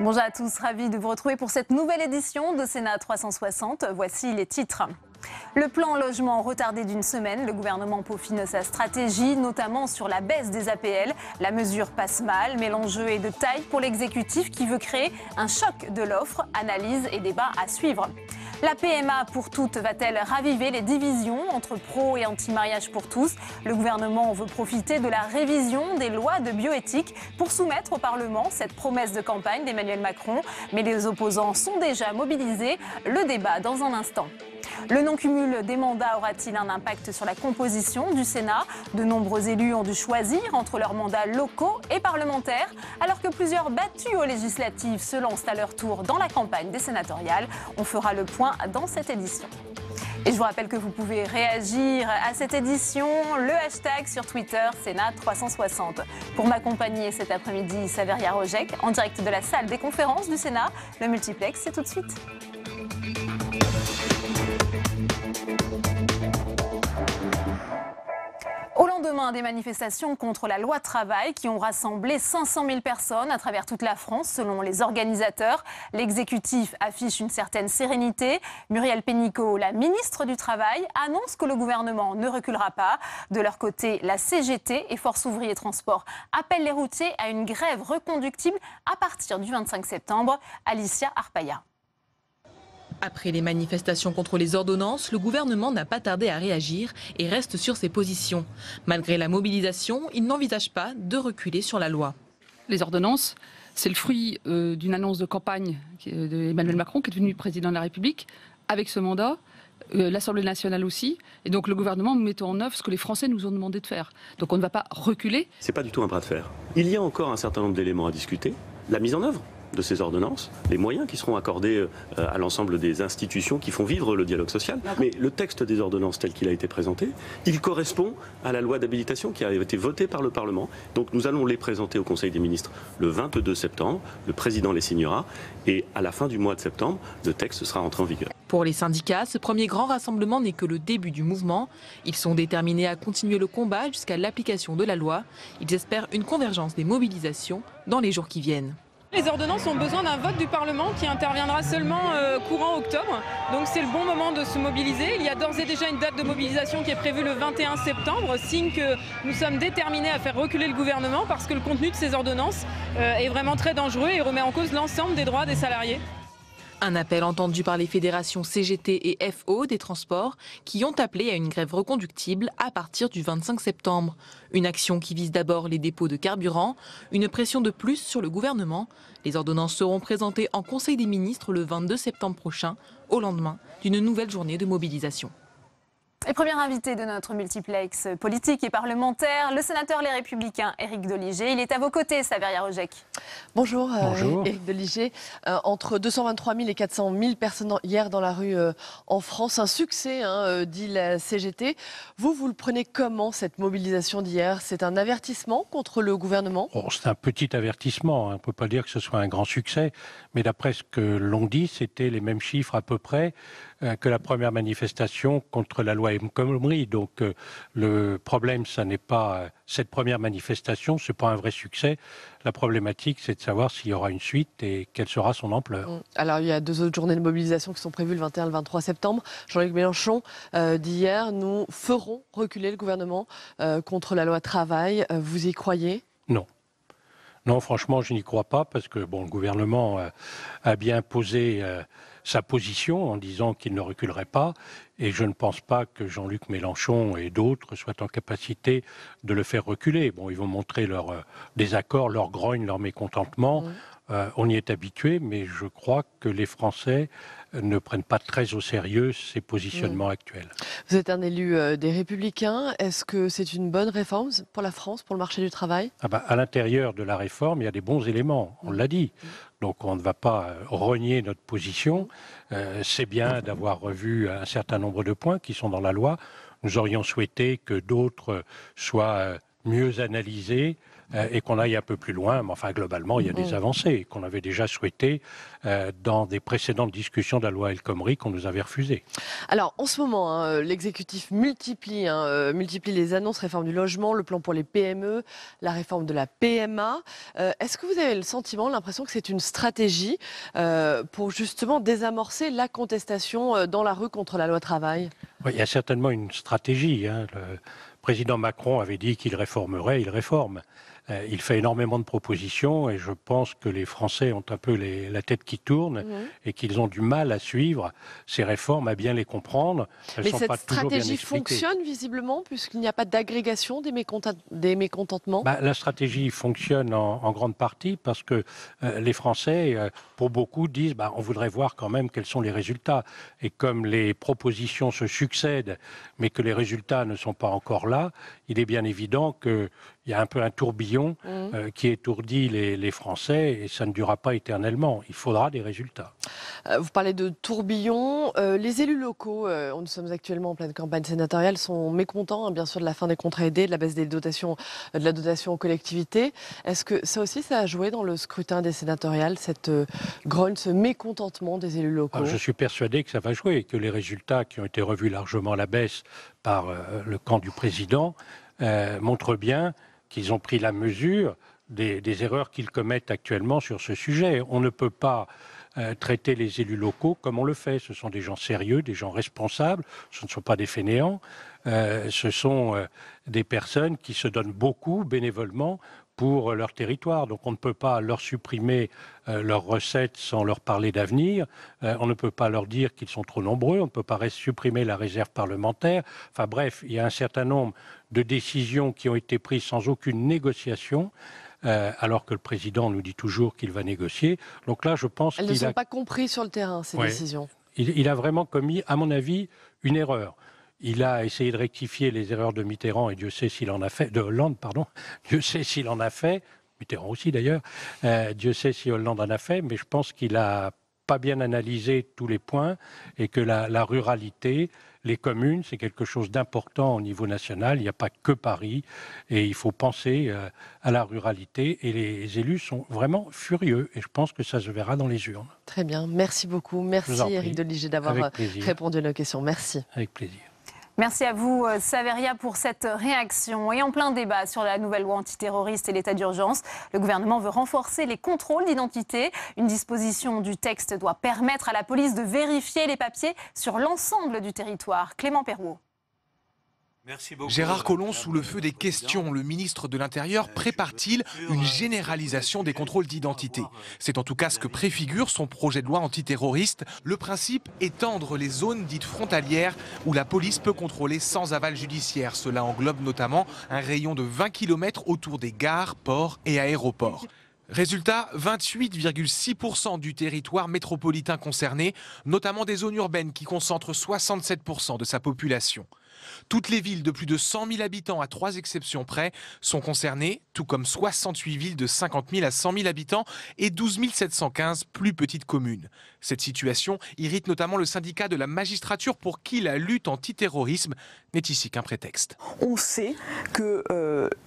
Bonjour à tous, ravi de vous retrouver pour cette nouvelle édition de Sénat 360. Voici les titres. Le plan logement retardé d'une semaine, le gouvernement peaufine sa stratégie, notamment sur la baisse des APL. La mesure passe mal, mais l'enjeu est de taille pour l'exécutif qui veut créer un choc de l'offre. Analyse et débat à suivre. La PMA pour toutes va-t-elle raviver les divisions entre pro et anti-mariage pour tous? Le gouvernement veut profiter de la révision des lois de bioéthique pour soumettre au Parlement cette promesse de campagne d'Emmanuel Macron. Mais les opposants sont déjà mobilisés. Le débat dans un instant. Le non-cumul des mandats aura-t-il un impact sur la composition du Sénat? De nombreux élus ont dû choisir entre leurs mandats locaux et parlementaires, alors que plusieurs battus aux législatives se lancent à leur tour dans la campagne des sénatoriales. On fera le point dans cette édition. Et je vous rappelle que vous pouvez réagir à cette édition, le hashtag sur Twitter Sénat360. Pour m'accompagner cet après-midi, Saveria Rojek, en direct de la salle des conférences du Sénat. Le multiplex, c'est tout de suite. Au lendemain des manifestations contre la loi travail qui ont rassemblé 500 000 personnes à travers toute la France, selon les organisateurs, l'exécutif affiche une certaine sérénité. Muriel Pénicaud, la ministre du Travail, annonce que le gouvernement ne reculera pas. De leur côté, la CGT et Force Ouvriers Transport appellent les routiers à une grève reconductible à partir du 25 septembre. Alicia Arpaia. Après les manifestations contre les ordonnances, le gouvernement n'a pas tardé à réagir et reste sur ses positions. Malgré la mobilisation, il n'envisage pas de reculer sur la loi. Les ordonnances, c'est le fruit d'une annonce de campagne d'Emmanuel Macron, qui est devenu président de la République, avec ce mandat, l'Assemblée nationale aussi. Et donc le gouvernement, nous mettons en œuvre ce que les Français nous ont demandé de faire. Donc on ne va pas reculer. C'est pas du tout un bras de fer. Il y a encore un certain nombre d'éléments à discuter. La mise en œuvre de ces ordonnances, les moyens qui seront accordés à l'ensemble des institutions qui font vivre le dialogue social. Mais le texte des ordonnances tel qu'il a été présenté, il correspond à la loi d'habilitation qui a été votée par le Parlement. Donc nous allons les présenter au Conseil des ministres le 22 septembre, le président les signera et à la fin du mois de septembre, le texte sera entré en vigueur. Pour les syndicats, ce premier grand rassemblement n'est que le début du mouvement. Ils sont déterminés à continuer le combat jusqu'à l'application de la loi. Ils espèrent une convergence des mobilisations dans les jours qui viennent. Les ordonnances ont besoin d'un vote du Parlement qui interviendra seulement courant octobre. Donc c'est le bon moment de se mobiliser. Il y a d'ores et déjà une date de mobilisation qui est prévue le 21 septembre, signe que nous sommes déterminés à faire reculer le gouvernement parce que le contenu de ces ordonnances est vraiment très dangereux et remet en cause l'ensemble des droits des salariés. Un appel entendu par les fédérations CGT et FO des transports qui ont appelé à une grève reconductible à partir du 25 septembre. Une action qui vise d'abord les dépôts de carburant, une pression de plus sur le gouvernement. Les ordonnances seront présentées en Conseil des ministres le 22 septembre prochain, au lendemain d'une nouvelle journée de mobilisation. Et premier invité de notre multiplex politique et parlementaire, le sénateur Les Républicains, Éric Doligé. Il est à vos côtés, Saveria Rojek. Bonjour. Éric Doligé. Entre 223 000 et 400 000 personnes hier dans la rue en France. Un succès, dit la CGT. Vous le prenez comment, cette mobilisation d'hier? C'est un avertissement contre le gouvernement? C'est un petit avertissement. On ne peut pas dire que ce soit un grand succès. Mais d'après ce que l'on dit, c'était les mêmes chiffres à peu près que la première manifestation contre la loi El Khomri. Donc le problème, ça n'est pas cette première manifestation, ce n'est pas un vrai succès. La problématique, c'est de savoir s'il y aura une suite et quelle sera son ampleur. Alors il y a 2 autres journées de mobilisation qui sont prévues le 21 et le 23 septembre. Jean-Luc Mélenchon dit hier, nous ferons reculer le gouvernement contre la loi travail. Vous y croyez? Non. Non, franchement, je n'y crois pas parce que le gouvernement a bien posé sa position en disant qu'il ne reculerait pas et je ne pense pas que Jean-Luc Mélenchon et d'autres soient en capacité de le faire reculer. Ils vont montrer leur désaccord, leur grogne, leur mécontentement. On y est habitué, mais je crois que les Français ne prennent pas très au sérieux ces positionnements actuels. Vous êtes un élu des Républicains. Est-ce que c'est une bonne réforme pour la France, pour le marché du travail? À l'intérieur de la réforme, il y a des bons éléments, on l'a dit. Donc on ne va pas renier notre position. C'est bien d'avoir revu un certain nombre de points qui sont dans la loi. Nous aurions souhaité que d'autres soient mieux analysés, et qu'on aille un peu plus loin. Mais enfin, globalement, il y a des avancées qu'on avait déjà souhaitées dans des précédentes discussions de la loi El Khomri qu'on nous avait refusées. Alors, en ce moment, l'exécutif multiplie les annonces, réforme du logement, le plan pour les PME, la réforme de la PMA. Est-ce que vous avez le sentiment, l'impression que c'est une stratégie pour justement désamorcer la contestation dans la rue contre la loi travail? Oui, il y a certainement une stratégie. Le président Macron avait dit qu'il réformerait, il réforme. Il fait énormément de propositions et je pense que les Français ont un peu la tête qui tourne et qu'ils ont du mal à suivre ces réformes, à bien les comprendre. Mais cette stratégie fonctionne visiblement puisqu'il n'y a pas d'agrégation des mécontentements. La stratégie fonctionne en grande partie parce que les Français, pour beaucoup, disent on voudrait voir quand même quels sont les résultats. Et comme les propositions se succèdent mais que les résultats ne sont pas encore là, il est bien évident que il y a un peu un tourbillon qui étourdit les Français et ça ne durera pas éternellement. Il faudra des résultats. Vous parlez de tourbillon. Les élus locaux, nous sommes actuellement en pleine campagne sénatoriale, sont mécontents bien sûr de la fin des contrats aidés, de la baisse des dotations, de la dotation aux collectivités. Est-ce que ça aussi, ça a joué dans le scrutin des sénatoriales, cette grogne, ce mécontentement des élus locaux? Alors, je suis persuadé que ça va jouer et que les résultats qui ont été revus largement à la baisse par le camp du président montrent bien qu'ils ont pris la mesure des erreurs qu'ils commettent actuellement sur ce sujet. On ne peut pas traiter les élus locaux comme on le fait. Ce sont des gens sérieux, des gens responsables, ce ne sont pas des fainéants, ce sont des personnes qui se donnent beaucoup bénévolement pour leur territoire. Donc on ne peut pas leur supprimer leurs recettes sans leur parler d'avenir. On ne peut pas leur dire qu'ils sont trop nombreux. On ne peut pas supprimer la réserve parlementaire. Enfin bref, il y a un certain nombre de décisions qui ont été prises sans aucune négociation. Alors que le président nous dit toujours qu'il va négocier. Donc là, je pense Elles ne sont pas comprises sur le terrain, ces décisions. Il a vraiment commis, à mon avis, une erreur. Il a essayé de rectifier les erreurs de Mitterrand et Dieu sait s'il en a fait, de Hollande, pardon. Dieu sait s'il en a fait, Mitterrand aussi d'ailleurs. Dieu sait si Hollande en a fait, mais je pense qu'il a pas bien analysé tous les points et que la ruralité, les communes, c'est quelque chose d'important au niveau national. Il n'y a pas que Paris et il faut penser à la ruralité et les élus sont vraiment furieux et je pense que ça se verra dans les urnes. Très bien, merci beaucoup. Merci Éric Deligé d'avoir répondu à nos questions. Merci. Avec plaisir. Merci à vous, Saveria, pour cette réaction. Et en plein débat sur la nouvelle loi antiterroriste et l'état d'urgence, le gouvernement veut renforcer les contrôles d'identité. Une disposition du texte doit permettre à la police de vérifier les papiers sur l'ensemble du territoire. Clément Perrault. Gérard Collomb sous le feu des questions. Le ministre de l'Intérieur prépare-t-il une généralisation des contrôles d'identité? C'est en tout cas ce que préfigure son projet de loi antiterroriste. Le principe, étendre les zones dites frontalières où la police peut contrôler sans aval judiciaire. Cela englobe notamment un rayon de 20 km autour des gares, ports et aéroports. Résultat, 28,6% du territoire métropolitain concerné, notamment des zones urbaines qui concentrent 67% de sa population. Toutes les villes de plus de 100 000 habitants, à 3 exceptions près, sont concernées, tout comme 68 villes de 50 000 à 100 000 habitants et 12 715 plus petites communes. Cette situation irrite notamment le syndicat de la magistrature pour qui la lutte antiterrorisme n'est ici qu'un prétexte. On sait que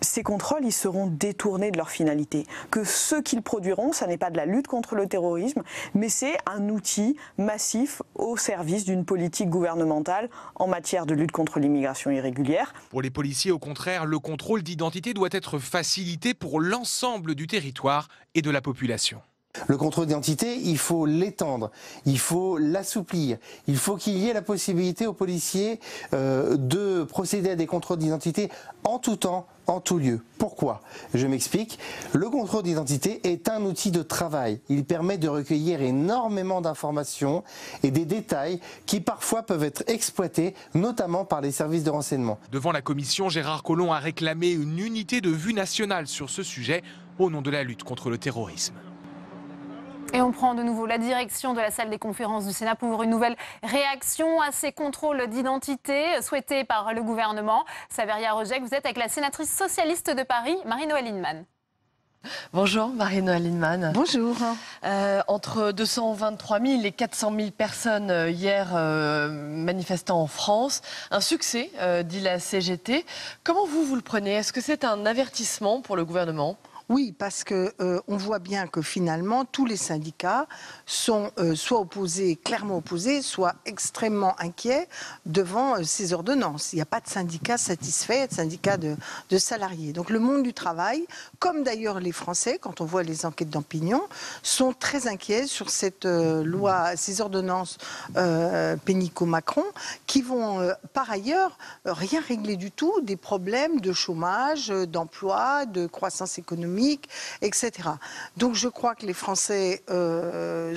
ces contrôles ils seront détournés de leur finalité, que ce qu'ils produiront, ça n'est pas de la lutte contre le terrorisme, mais c'est un outil massif au service d'une politique gouvernementale en matière de lutte contre l'immigration irrégulière. Pour les policiers, au contraire, le contrôle d'identité doit être facilité pour l'ensemble du territoire et de la population. Le contrôle d'identité, il faut l'étendre, il faut l'assouplir, il faut qu'il y ait la possibilité aux policiers de procéder à des contrôles d'identité en tout temps, en tout lieu. Pourquoi? Je m'explique. Le contrôle d'identité est un outil de travail. Il permet de recueillir énormément d'informations et des détails qui parfois peuvent être exploités, notamment par les services de renseignement. Devant la commission, Gérard Collomb a réclamé une unité de vue nationale sur ce sujet au nom de la lutte contre le terrorisme. Et on prend de nouveau la direction de la salle des conférences du Sénat pour une nouvelle réaction à ces contrôles d'identité souhaités par le gouvernement. Saveria Rojek, vous êtes avec la sénatrice socialiste de Paris, Marie-Noëlle Lienemann. Bonjour Marie-Noëlle Lienemann. Bonjour. Entre 223 000 et 400 000 personnes hier manifestant en France, un succès, dit la CGT. Comment vous le prenez? Est-ce que c'est un avertissement pour le gouvernement? Oui, parce que on voit bien que finalement tous les syndicats sont soit opposés, clairement opposés, soit extrêmement inquiets devant ces ordonnances. Il n'y a pas de syndicat satisfait, de syndicat de salariés. Donc le monde du travail, comme d'ailleurs les Français, quand on voit les enquêtes d'opinion, sont très inquiets sur cette loi, ces ordonnances Pénicaud-Macron, qui vont par ailleurs rien régler du tout des problèmes de chômage, d'emploi, de croissance économique, etc. Donc je crois que les Français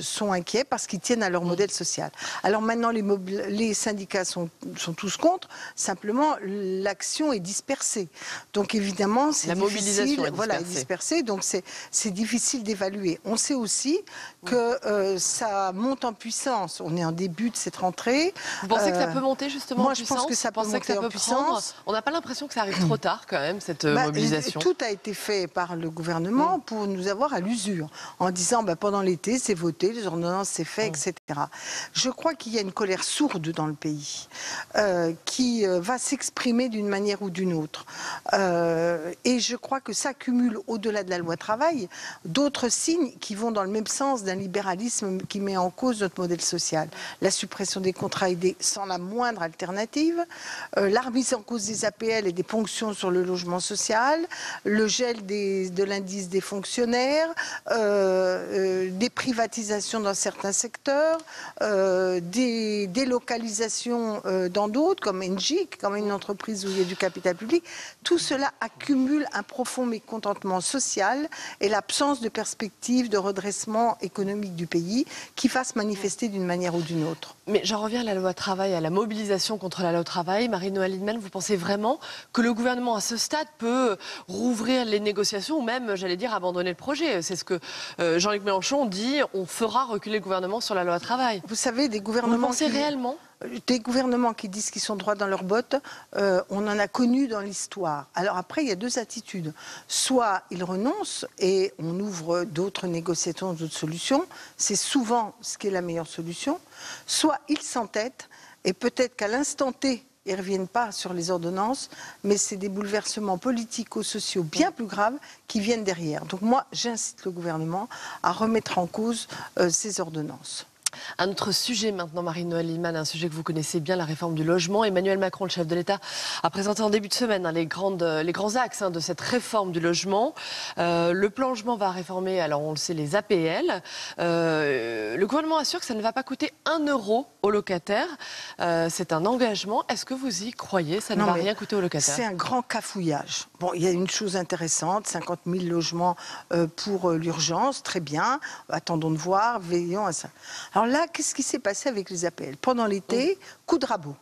sont inquiets parce qu'ils tiennent à leur modèle social. Alors maintenant, les syndicats sont tous contre, simplement l'action est dispersée. Donc évidemment, c'est difficile. La mobilisation est dispersée, donc c'est difficile d'évaluer. On sait aussi que ça monte en puissance. On est en début de cette rentrée. Vous pensez que ça peut monter justement en puissance? Moi, je pense que ça peut monter en puissance. On n'a pas l'impression que ça arrive trop tard quand même, cette mobilisation. Tout a été fait par le gouvernement pour nous avoir à l'usure, en disant pendant l'été c'est voté, les ordonnances c'est fait, etc. Je crois qu'il y a une colère sourde dans le pays qui va s'exprimer d'une manière ou d'une autre. Et je crois que ça cumule au-delà de la loi travail d'autres signes qui vont dans le même sens d'un libéralisme qui met en cause notre modèle social. La suppression des contrats aidés sans la moindre alternative, la remise en cause des APL et des ponctions sur le logement social, le gel de l'indice des fonctionnaires, des privatisations dans certains secteurs, des délocalisations dans d'autres, comme Engie, comme une entreprise où il y a du capital public. Tout cela accumule un profond mécontentement social et l'absence de perspective de redressement économique du pays qui fasse manifester d'une manière ou d'une autre. Mais j'en reviens à la loi travail, à la mobilisation contre la loi travail. Marie-Noëlle Lienemann, vous pensez vraiment que le gouvernement à ce stade peut rouvrir les négociations ou même, j'allais dire, abandonner le projet? C'est ce que Jean-Luc Mélenchon dit, on fera reculer le gouvernement sur la loi travail. Vous savez, des gouvernements... Vous pensez réellement? Des gouvernements qui disent qu'ils sont droits dans leurs bottes, on en a connu dans l'histoire. Alors après, il y a deux attitudes. Soit ils renoncent et on ouvre d'autres négociations, d'autres solutions. C'est souvent ce qui est la meilleure solution. Soit ils s'entêtent et peut-être qu'à l'instant T, ils ne reviennent pas sur les ordonnances, mais c'est des bouleversements politico-sociaux bien plus graves qui viennent derrière. Donc moi, j'incite le gouvernement à remettre en cause ces ordonnances. Un autre sujet maintenant, Marie-Noëlle Lienemann, un sujet que vous connaissez bien, la réforme du logement. Emmanuel Macron, le chef de l'État, a présenté en début de semaine les grands axes de cette réforme du logement. Le plan logement va réformer, alors on le sait, les APL. Le gouvernement assure que ça ne va pas coûter 1 euro aux locataires. C'est un engagement. Est-ce que vous y croyez? Ça ne va rien coûter aux locataires? C'est un grand cafouillage. Bon, il y a une chose intéressante, 50 000 logements pour l'urgence, très bien. Attendons de voir, veillons à ça. Alors là, qu'est-ce qui s'est passé avec les APL? Pendant l'été, coup de rabot.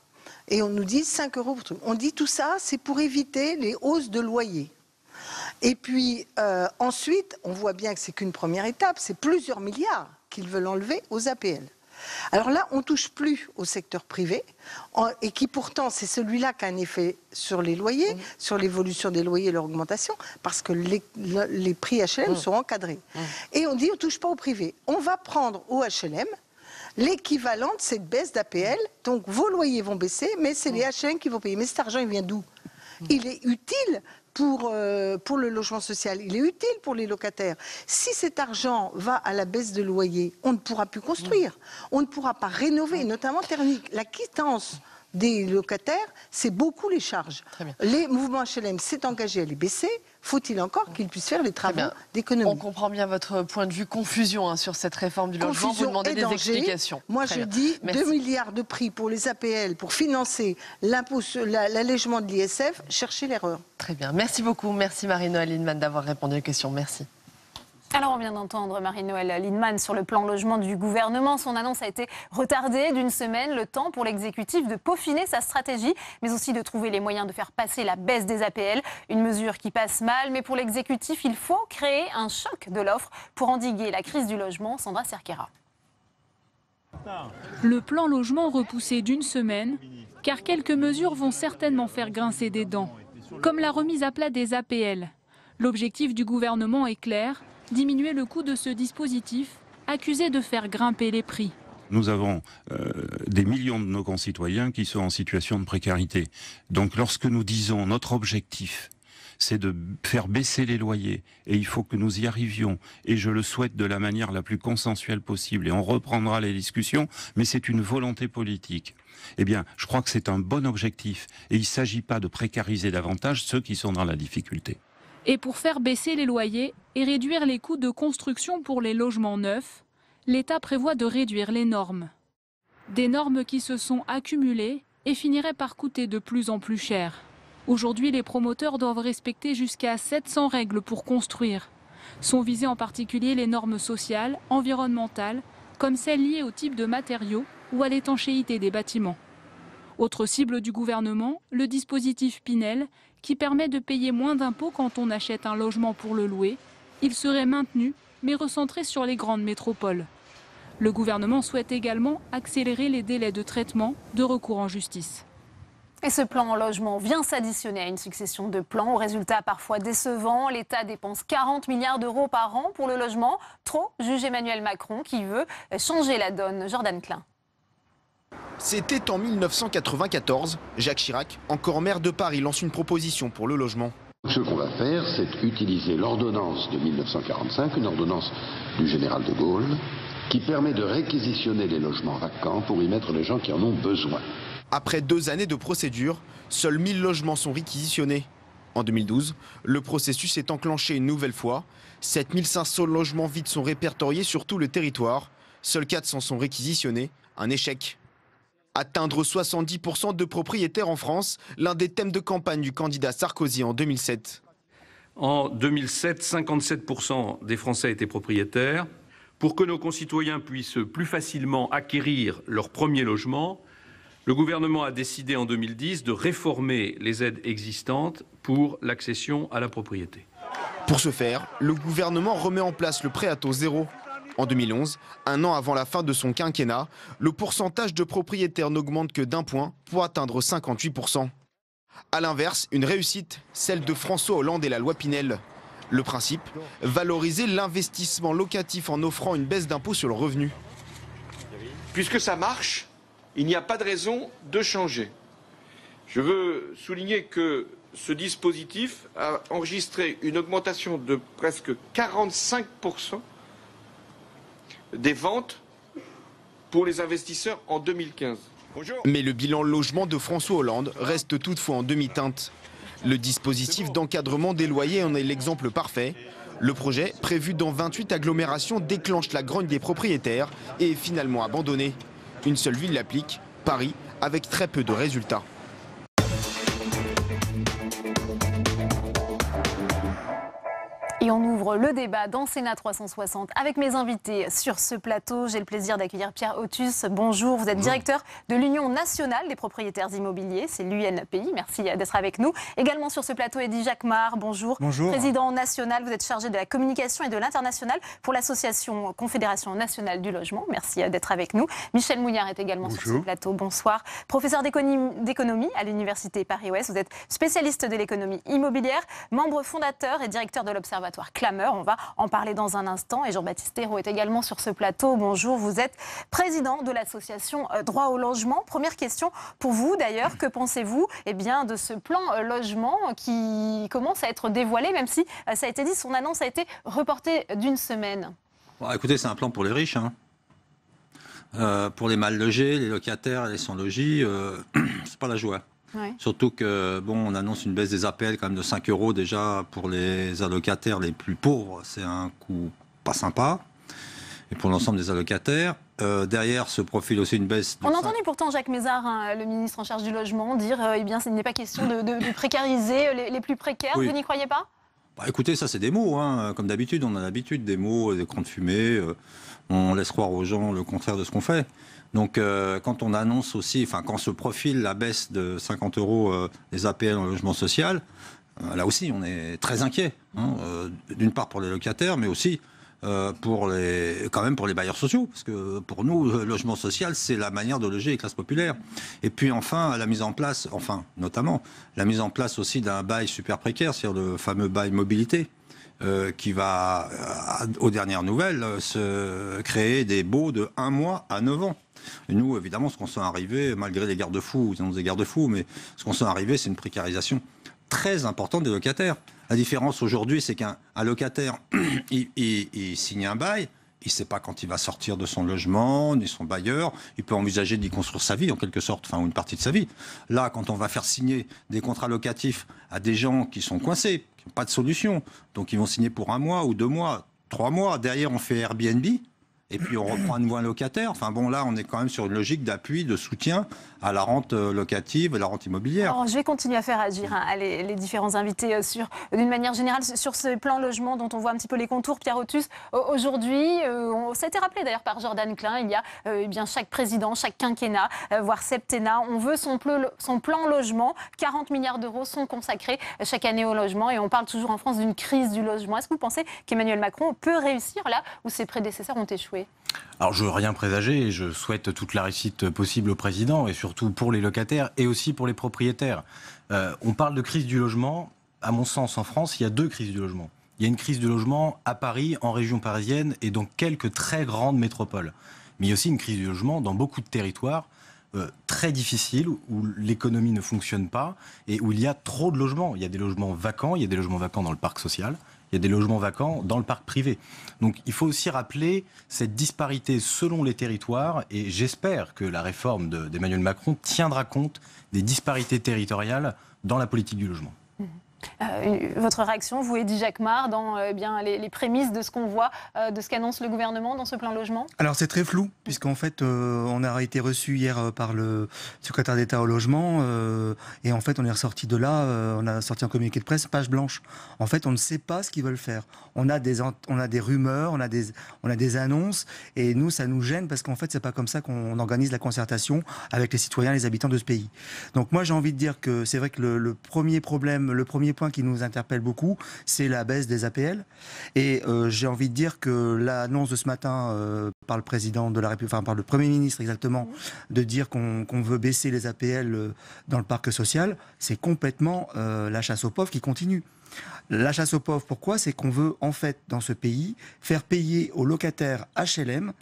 Et on nous dit 5 euros pour tout. On dit tout ça, c'est pour éviter les hausses de loyer. Et puis ensuite, on voit bien que c'est qu'une première étape, c'est plusieurs milliards qu'ils veulent enlever aux APL. Alors là, on ne touche plus au secteur privé, et qui pourtant, c'est celui-là qui a un effet sur les loyers, sur l'évolution des loyers et leur augmentation, parce que les prix HLM sont encadrés. Et on dit, on ne touche pas au privé. On va prendre au HLM l'équivalent de cette baisse d'APL, donc vos loyers vont baisser, mais c'est les HLM qui vont payer. Mais cet argent, il vient d'où? Il est utile pour le logement social, il est utile pour les locataires. Si cet argent va à la baisse de loyer, on ne pourra plus construire, on ne pourra pas rénover, notamment thermique. La quittance des locataires, c'est beaucoup les charges. Les mouvements HLM s'est engagé à les baisser. Faut-il encore qu'ils puissent faire les travaux d'économie? On comprend bien votre point de vue, confusion sur cette réforme du logement. Vous demandez des explications. Moi, je dis 2 milliards de prix pour les APL pour financer l'allègement de l'ISF. Cherchez l'erreur. Très bien. Merci beaucoup. Merci Marie-Noëlle Lienemann d'avoir répondu aux questions. Merci. Alors on vient d'entendre Marie-Noëlle Lienemann sur le plan logement du gouvernement. Son annonce a été retardée d'une semaine, le temps pour l'exécutif de peaufiner sa stratégie, mais aussi de trouver les moyens de faire passer la baisse des APL. Une mesure qui passe mal, mais pour l'exécutif, il faut créer un choc de l'offre pour endiguer la crise du logement. Sandra Cerquera. Le plan logement repoussé d'une semaine, car quelques mesures vont certainement faire grincer des dents, comme la remise à plat des APL. L'objectif du gouvernement est clair, diminuer le coût de ce dispositif, accusé de faire grimper les prix. Nous avons des millions de nos concitoyens qui sont en situation de précarité. Donc lorsque nous disons notre objectif, c'est de faire baisser les loyers, et il faut que nous y arrivions, et je le souhaite de la manière la plus consensuelle possible, et on reprendra les discussions, mais c'est une volonté politique. Eh bien, je crois que c'est un bon objectif, et il ne s'agit pas de précariser davantage ceux qui sont dans la difficulté. Et pour faire baisser les loyers et réduire les coûts de construction pour les logements neufs, l'État prévoit de réduire les normes. Des normes qui se sont accumulées et finiraient par coûter de plus en plus cher. Aujourd'hui, les promoteurs doivent respecter jusqu'à 700 règles pour construire. Sont visées en particulier les normes sociales, environnementales, comme celles liées au type de matériaux ou à l'étanchéité des bâtiments. Autre cible du gouvernement, le dispositif Pinel, qui permet de payer moins d'impôts quand on achète un logement pour le louer. Il serait maintenu, mais recentré sur les grandes métropoles. Le gouvernement souhaite également accélérer les délais de traitement de recours en justice. Et ce plan en logement vient s'additionner à une succession de plans aux résultats parfois décevants. L'État dépense 40 milliards d'euros par an pour le logement. Trop, juge Emmanuel Macron, qui veut changer la donne. Jordan Klein. C'était en 1994. Jacques Chirac, encore maire de Paris, lance une proposition pour le logement. Ce qu'on va faire, c'est utiliser l'ordonnance de 1945, une ordonnance du général de Gaulle, qui permet de réquisitionner les logements vacants pour y mettre les gens qui en ont besoin. Après 2 années de procédure, seuls 1000 logements sont réquisitionnés. En 2012, le processus est enclenché une nouvelle fois. 7500 logements vides sont répertoriés sur tout le territoire. Seuls 400 sont réquisitionnés. Un échec. Atteindre 70% de propriétaires en France, l'un des thèmes de campagne du candidat Sarkozy en 2007. En 2007, 57% des Français étaient propriétaires. Pour que nos concitoyens puissent plus facilement acquérir leur premier logement, le gouvernement a décidé en 2010 de réformer les aides existantes pour l'accession à la propriété. Pour ce faire, le gouvernement remet en place le prêt à taux zéro. En 2011, un an avant la fin de son quinquennat, le pourcentage de propriétaires n'augmente que d'1 point pour atteindre 58%. A l'inverse, une réussite, celle de François Hollande et la loi Pinel. Le principe, valoriser l'investissement locatif en offrant une baisse d'impôt sur le revenu. Puisque ça marche, il n'y a pas de raison de changer. Je veux souligner que ce dispositif a enregistré une augmentation de presque 45% des ventes pour les investisseurs en 2015. Mais le bilan logement de François Hollande reste toutefois en demi-teinte. Le dispositif d'encadrement des loyers en est l'exemple parfait. Le projet, prévu dans 28 agglomérations, déclenche la grogne des propriétaires et est finalement abandonné. Une seule ville l'applique, Paris, avec très peu de résultats. Et on ouvre le débat dans Sénat 360 avec mes invités sur ce plateau. J'ai le plaisir d'accueillir Pierre Othus. Bonjour, vous êtes directeur de l'Union nationale des propriétaires immobiliers, c'est l'UNPI. Merci d'être avec nous. Également sur ce plateau, Eddy Jacquemart. Bonjour. Bonjour. Président national, vous êtes chargé de la communication et de l'international pour l'association Confédération nationale du logement. Merci d'être avec nous. Michel Mouillard est également sur ce plateau. Bonsoir. Professeur d'économie à l'Université Paris-Ouest. Vous êtes spécialiste de l'économie immobilière, membre fondateur et directeur de l'Observatoire Clameur. On va en parler dans un instant. Et Jean-Baptiste Ayrault est également sur ce plateau. Bonjour, vous êtes président de l'association Droit au logement. Première question pour vous d'ailleurs. Que pensez-vous de ce plan logement qui commence à être dévoilé, même si ça a été dit, son annonce a été reportée d'1 semaine? Bon, écoutez, c'est un plan pour les riches. Pour les mal logés, les locataires et les sans-logis, c'est pas la joie. Ouais. Surtout que, on annonce une baisse des APL quand même de 5 € déjà pour les allocataires les plus pauvres. C'est un coût pas sympa. Et pour l'ensemble des allocataires. Derrière se profile aussi une baisse. On a entendu pourtant Jacques Mézard, le ministre en charge du logement, dire il n'est pas question de précariser les plus précaires. Oui. Vous n'y croyez pas? Écoutez, ça c'est des mots. Comme d'habitude, on a l'habitude des mots, des crans de fumée. On laisse croire aux gens le contraire de ce qu'on fait. Donc quand on annonce aussi, quand se profile la baisse de 50 € des APL en logement social, là aussi on est très inquiet. D'une part pour les locataires, mais aussi pour les bailleurs sociaux, parce que pour nous, le logement social, c'est la manière de loger les classes populaires. Et puis enfin, notamment, la mise en place aussi d'un bail super précaire, c'est-à-dire le fameux bail mobilité, qui va, aux dernières nouvelles, se créer des baux de 1 mois à 9 ans. Et nous, évidemment, ce qu'on sent arriver, malgré les garde-fous, ils ont des garde-fous, mais ce qu'on sent arriver, c'est une précarisation très importante des locataires. La différence aujourd'hui, c'est qu'un locataire, il signe un bail, il ne sait pas quand il va sortir de son logement, ni son bailleur, il peut envisager d'y construire sa vie, en quelque sorte, enfin, ou une partie de sa vie. Là, quand on va faire signer des contrats locatifs à des gens qui sont coincés, qui n'ont pas de solution, donc ils vont signer pour 1 mois ou 2 mois, 3 mois, derrière on fait Airbnb, et puis on reprend à nouveau un locataire. Enfin bon, là, on est quand même sur une logique d'appui, de soutien à la rente locative et la rente immobilière. Alors, je vais continuer à faire agir les différents invités d'une manière générale sur ce plan logement dont on voit un petit peu les contours. Pierre Othus, aujourd'hui, ça a été rappelé d'ailleurs par Jordan Klein, il y a bien chaque président, chaque quinquennat, voire septennat, on veut son plan logement. 40 milliards d'euros sont consacrés chaque année au logement et on parle toujours en France d'une crise du logement. Est-ce que vous pensez qu'Emmanuel Macron peut réussir là où ses prédécesseurs ont échoué ? Alors je ne veux rien présager et je souhaite toute la réussite possible au président et surtout pour les locataires et aussi pour les propriétaires. On parle de crise du logement. À mon sens, en France, il y a 2 crises du logement. Il y a une crise du logement à Paris, en région parisienne et dans quelques très grandes métropoles. Mais il y a aussi une crise du logement dans beaucoup de territoires très difficiles où l'économie ne fonctionne pas et où il y a trop de logements. Il y a des logements vacants, il y a des logements vacants dans le parc social. Il y a des logements vacants dans le parc privé. Donc il faut aussi rappeler cette disparité selon les territoires et j'espère que la réforme d'Emmanuel Macron tiendra compte des disparités territoriales dans la politique du logement. Votre réaction, vous, Eddy Jacquemart, dans les prémices de ce qu'on voit, de ce qu'annonce le gouvernement dans ce plan logement ? Alors c'est très flou, puisqu'en fait on a été reçu hier par le secrétaire d'État au logement et en fait on est ressorti de là, on a sorti un communiqué de presse, page blanche. En fait on ne sait pas ce qu'ils veulent faire. On a des rumeurs, on a des annonces et nous ça nous gêne parce qu'en fait c'est pas comme ça qu'on organise la concertation avec les citoyens, les habitants de ce pays. Donc moi j'ai envie de dire que c'est vrai que le premier problème, le premier point qui nous interpelle beaucoup, c'est la baisse des APL. Et j'ai envie de dire que l'annonce de ce matin par le président de la République, enfin par le Premier ministre exactement, de dire qu'on veut baisser les APL dans le parc social, c'est complètement la chasse aux pauvres qui continue. La chasse aux pauvres, pourquoi ? C'est qu'on veut en fait dans ce pays faire payer aux locataires HLM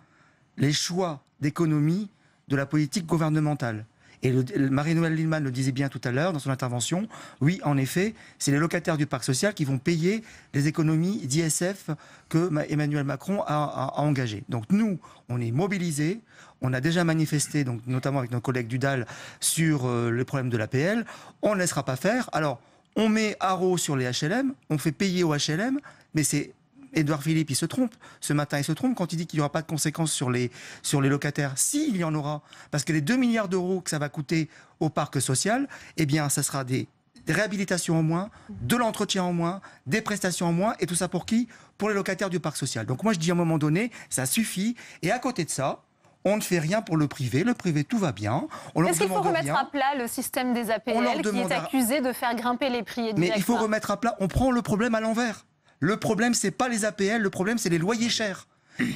les choix d'économie de la politique gouvernementale. Et Marie-Noëlle Lienemann le disait bien tout à l'heure dans son intervention, oui, en effet, c'est les locataires du parc social qui vont payer les économies d'ISF que Emmanuel Macron a engagées. Donc nous, on est mobilisés, on a déjà manifesté, donc, notamment avec nos collègues du DAL, sur le problème de l'APL, on ne laissera pas faire. Alors, on met haro sur les HLM, on fait payer aux HLM, mais c'est... Édouard Philippe, il se trompe. Ce matin, il se trompe quand il dit qu'il n'y aura pas de conséquences sur les locataires. Si, il y en aura. Parce que les 2 milliards d'euros que ça va coûter au parc social, eh bien, ça sera des réhabilitations en moins, de l'entretien en moins, des prestations en moins. Et tout ça pour qui ? Pour les locataires du parc social. Donc moi, je dis à un moment donné, ça suffit. Et à côté de ça, on ne fait rien pour le privé. Le privé, tout va bien. Est-ce qu'il faut remettre à plat le système des APL qui est accusé de faire grimper les prix ? Mais il faut remettre à plat. On prend le problème à l'envers. Le problème, c'est pas les APL, le problème, c'est les loyers chers.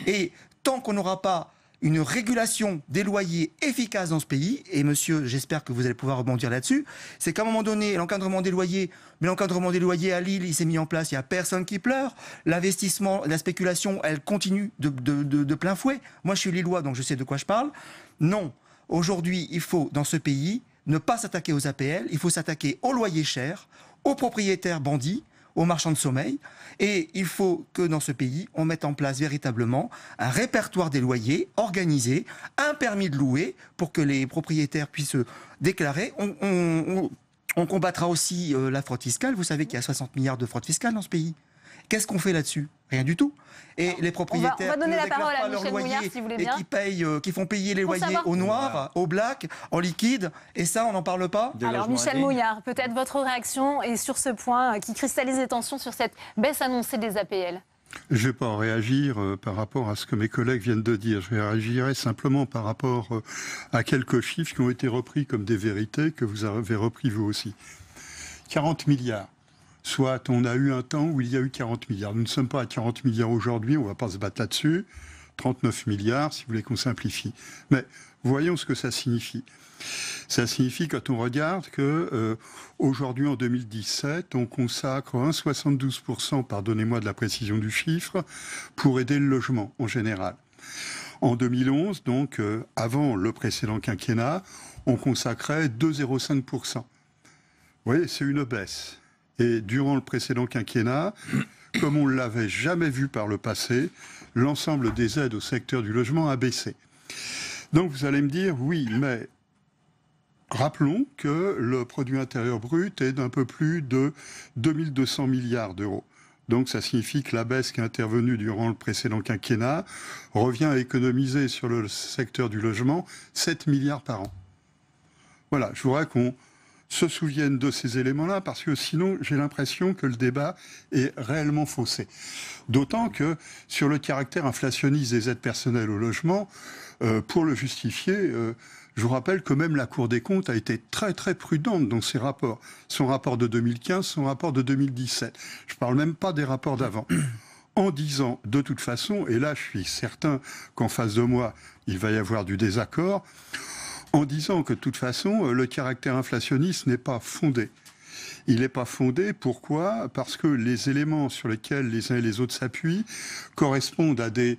Et tant qu'on n'aura pas une régulation des loyers efficace dans ce pays, et monsieur, j'espère que vous allez pouvoir rebondir là-dessus, c'est qu'à un moment donné, l'encadrement des loyers, à Lille, il s'est mis en place, il n'y a personne qui pleure. L'investissement, la spéculation, elle continue de plein fouet. Moi, je suis lillois, donc je sais de quoi je parle. Non, aujourd'hui, il faut, dans ce pays, ne pas s'attaquer aux APL, il faut s'attaquer aux loyers chers, aux propriétaires bandits, aux marchands de sommeil, et il faut que dans ce pays, on mette en place véritablement un répertoire des loyers organisé, un permis de louer pour que les propriétaires puissent déclarer. On combattra aussi la fraude fiscale. Vous savez qu'il y a 60 milliards de fraude fiscale dans ce pays. Qu'est-ce qu'on fait là-dessus ? Rien du tout. Et les propriétaires on va donner qui ne la parole déclarent à pas leur Michel loyer Mouillard, si vous voulez bien. et qui font payer les loyers au noir, au black, en liquide, et ça, on n'en parle pas. Alors Michel Mouillard, peut-être votre réaction est sur ce point qui cristallise les tensions sur cette baisse annoncée des APL. Je ne vais pas en réagir par rapport à ce que mes collègues viennent de dire. Je réagirai simplement par rapport à quelques chiffres qui ont été repris comme des vérités, que vous avez repris vous aussi. 40 milliards. Soit on a eu un temps où il y a eu 40 milliards. Nous ne sommes pas à 40 milliards aujourd'hui, on ne va pas se battre là-dessus. 39 milliards, si vous voulez qu'on simplifie. Mais voyons ce que ça signifie. Ça signifie, quand on regarde, que aujourd'hui, en 2017, on consacre 1,72%, pardonnez-moi de la précision du chiffre, pour aider le logement en général. En 2011, donc avant le précédent quinquennat, on consacrait 2,05%. Vous voyez, c'est une baisse. Et durant le précédent quinquennat, comme on ne l'avait jamais vu par le passé, l'ensemble des aides au secteur du logement a baissé. Donc vous allez me dire, oui, mais rappelons que le produit intérieur brut est d'un peu plus de 2200 milliards d'euros. Donc ça signifie que la baisse qui est intervenue durant le précédent quinquennat revient à économiser sur le secteur du logement 7 milliards par an. Voilà, je voudrais qu'on se souvienne de ces éléments-là, parce que sinon, j'ai l'impression que le débat est réellement faussé. D'autant que, sur le caractère inflationniste des aides personnelles au logement, pour le justifier, je vous rappelle que même la Cour des comptes a été très très prudente dans ses rapports. Son rapport de 2015, son rapport de 2017. Je ne parle même pas des rapports d'avant. En disant, de toute façon, et là je suis certain qu'en face de moi, il va y avoir du désaccord, en disant que de toute façon, le caractère inflationniste n'est pas fondé. Il n'est pas fondé, pourquoi ? Parce que les éléments sur lesquels les uns et les autres s'appuient correspondent à des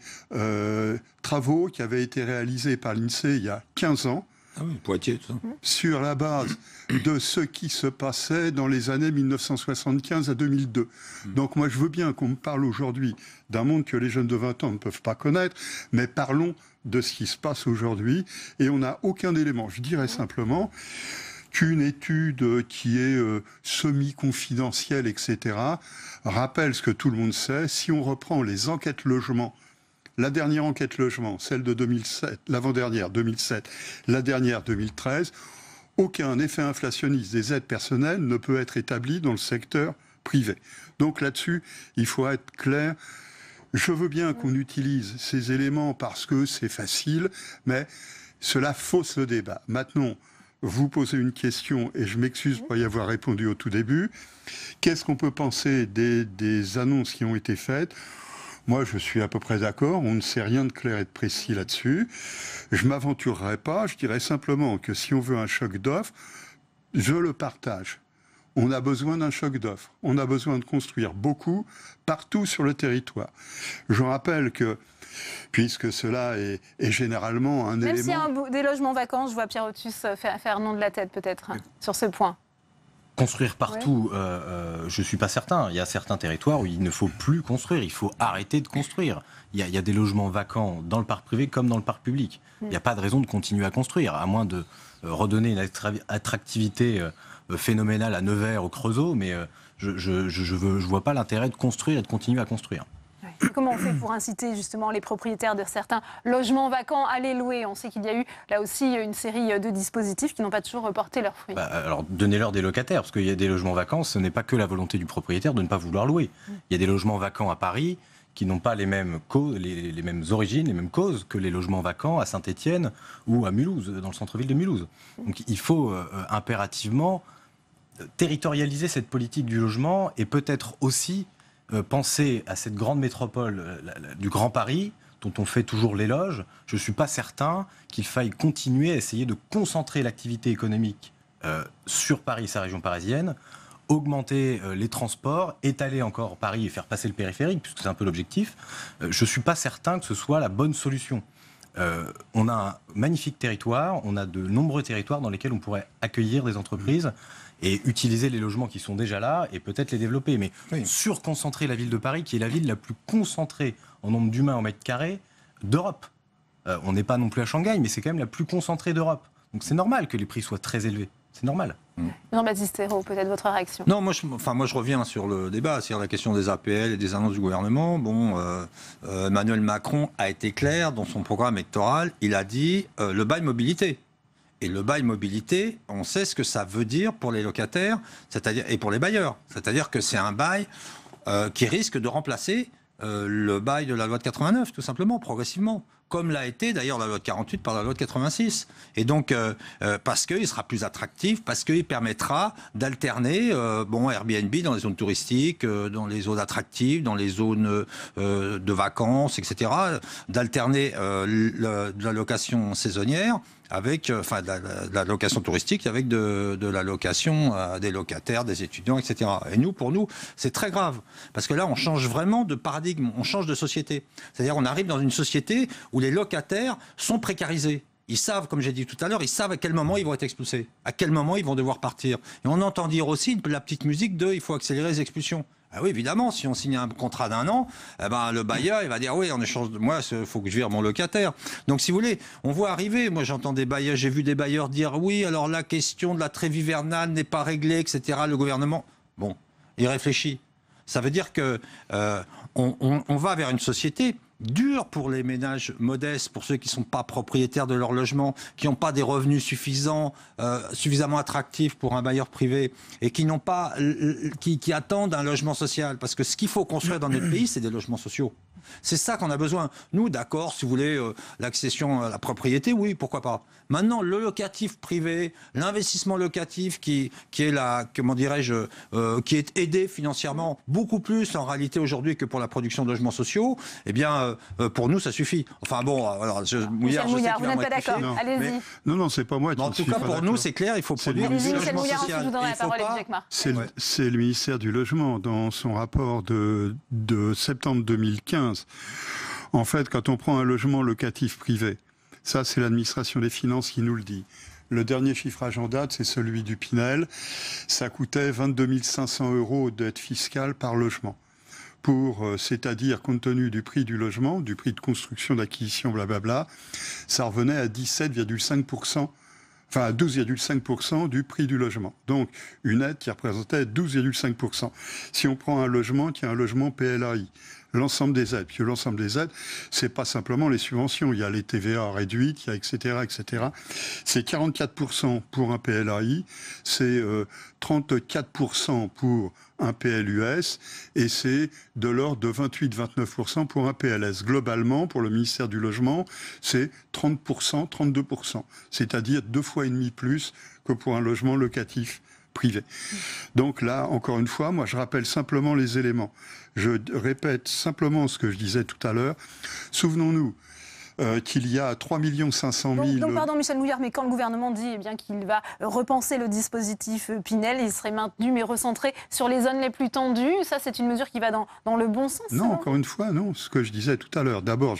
travaux qui avaient été réalisés par l'INSEE il y a 15 ans. Ah oui, Poitiers, tout ça. Sur la base de ce qui se passait dans les années 1975 à 2002. Donc moi, je veux bien qu'on me parle aujourd'hui d'un monde que les jeunes de 20 ans ne peuvent pas connaître, mais parlons de ce qui se passe aujourd'hui, et on n'a aucun élément. Je dirais simplement qu'une étude qui est semi-confidentielle, etc., rappelle ce que tout le monde sait. Si on reprend les enquêtes logement, la dernière enquête logement, celle de 2007, l'avant-dernière 2007, la dernière 2013, aucun effet inflationniste des aides personnelles ne peut être établi dans le secteur privé. Donc là-dessus, il faut être clair. Je veux bien qu'on utilise ces éléments parce que c'est facile, mais cela fausse le débat. Maintenant, vous posez une question, et je m'excuse pour y avoir répondu au tout début. Qu'est-ce qu'on peut penser des annonces qui ont été faites ? Moi, je suis à peu près d'accord. On ne sait rien de clair et de précis là-dessus. Je ne m'aventurerai pas. Je dirais simplement que si on veut un choc d'offres, je le partage. On a besoin d'un choc d'offres. On a besoin de construire beaucoup, partout sur le territoire. Je rappelle que, puisque cela est généralement un élément... Même s'il y a des logements vacants, je vois Pierre Otus faire nom de la tête peut-être sur ce point. Construire partout, je ne suis pas certain. Il y a certains territoires où il ne faut plus construire, il faut arrêter de construire. Il y a des logements vacants dans le parc privé comme dans le parc public. Il n'y a pas de raison de continuer à construire, à moins de redonner une attractivité phénoménale à Nevers, au Creusot, mais je ne vois pas l'intérêt de construire et de continuer à construire. Comment on fait pour inciter justement les propriétaires de certains logements vacants à les louer ? On sait qu'il y a eu là aussi une série de dispositifs qui n'ont pas toujours porté leurs fruits. Alors donnez-leur des locataires, parce qu'il y a des logements vacants, ce n'est pas que la volonté du propriétaire de ne pas vouloir louer. Il y a des logements vacants à Paris qui n'ont pas les mêmes causes, les mêmes origines, les mêmes causes que les logements vacants à Saint-Étienne ou à Mulhouse, dans le centre-ville de Mulhouse. Donc il faut impérativement territorialiser cette politique du logement et peut-être aussi penser à cette grande métropole du Grand Paris, dont on fait toujours l'éloge. Je ne suis pas certain qu'il faille continuer à essayer de concentrer l'activité économique sur Paris et sa région parisienne, augmenter les transports, étaler encore Paris et faire passer le périphérique, puisque c'est un peu l'objectif. Je ne suis pas certain que ce soit la bonne solution. On a un magnifique territoire, on a de nombreux territoires dans lesquels on pourrait accueillir des entreprises et utiliser les logements qui sont déjà là et peut-être les développer. Mais surconcentrer la ville de Paris, qui est la ville la plus concentrée en nombre d'humains en mètre carré d'Europe. On n'est pas non plus à Shanghai, mais c'est quand même la plus concentrée d'Europe. Donc c'est normal que les prix soient très élevés. C'est normal. Jean-Baptiste Ayrault, peut-être votre réaction. Non, moi je reviens sur le débat, sur la question des APL et des annonces du gouvernement. Bon, Emmanuel Macron a été clair dans son programme électoral. Il a dit le bail mobilité. Et le bail mobilité, on sait ce que ça veut dire pour les locataires, c'est-à-dire et pour les bailleurs. C'est-à-dire que c'est un bail qui risque de remplacer le bail de la loi de 89, tout simplement, progressivement. comme l'a été d'ailleurs la loi de 48 par la loi de 86. Et donc, parce qu'il sera plus attractif, parce qu'il permettra d'alterner Airbnb dans les zones touristiques, dans les zones attractives, dans les zones de vacances, etc., d'alterner de la location saisonnière avec de la location touristique avec de la location à des locataires, des étudiants, etc. Et pour nous, c'est très grave. Parce que là, on change vraiment de paradigme, on change de société. C'est-à-dire on arrive dans une société où les locataires sont précarisés. Ils savent, comme j'ai dit tout à l'heure, ils savent à quel moment ils vont être expulsés, à quel moment ils vont devoir partir. Et on entend dire aussi la petite musique de « il faut accélérer les expulsions ». Ah oui, évidemment, si on signe un contrat d'1 an, le bailleur, il va dire, oui, en échange de moi, il faut que je vire mon locataire. Donc, si vous voulez, on voit arriver, moi j'entends des bailleurs, j'ai vu des bailleurs dire, oui, alors la question de la trêve hivernale n'est pas réglée, etc. Le gouvernement, bon, il réfléchit. Ça veut dire que on va vers une société dure pour les ménages modestes, pour ceux qui ne sont pas propriétaires de leur logement, qui n'ont pas des revenus suffisants, suffisamment attractifs pour un bailleur privé et qui n'ont pas, qui attendent un logement social. Parce que ce qu'il faut construire dans notre pays, c'est des logements sociaux. C'est ça qu'on a besoin. Nous, d'accord, si vous voulez, l'accession à la propriété, oui, pourquoi pas. Maintenant, le locatif privé, l'investissement locatif qui est là, comment dirais-je, qui est aidé financièrement beaucoup plus en réalité aujourd'hui que pour la production de logements sociaux, eh bien, pour nous, ça suffit. Enfin bon, alors, Michel Mouillard, vous n'êtes pas d'accord. Allez-y. Non, c'est pas moi. En tout cas, pour nous, c'est clair, il faut produire du logement social. C'est le ministère du Logement dans son rapport de septembre 2015. En fait, quand on prend un logement locatif privé, ça c'est l'administration des finances qui nous le dit. Le dernier chiffrage en date, c'est celui du Pinel. Ça coûtait 22 500 € d'aide fiscale par logement. C'est-à-dire, compte tenu du prix du logement, du prix de construction, d'acquisition, blablabla, ça revenait à 17,5%. Enfin, à 12,5% du prix du logement. Donc, une aide qui représentait 12,5%. Si on prend un logement qui est un logement PLAI, l'ensemble des aides, puis l'ensemble des aides, c'est pas simplement les subventions, il y a les TVA réduites, il y a etc., etc. C'est 44% pour un PLAI, c'est 34% pour un PLUS, et c'est de l'ordre de 28-29% pour un PLS. Globalement, pour le ministère du Logement, c'est 30%, 32%, c'est-à-dire 2,5 fois plus que pour un logement locatif privé. Donc là, encore une fois, moi je rappelle simplement les éléments. Je répète simplement ce que je disais tout à l'heure. Souvenons-nous qu'il y a 3 500 000... Donc pardon Michel Mouillard, mais quand le gouvernement dit qu'il va repenser le dispositif Pinel, il serait maintenu mais recentré sur les zones les plus tendues, ça c'est une mesure qui va dans le bon sens? Non, encore une fois, non. Ce que je disais tout à l'heure, d'abord,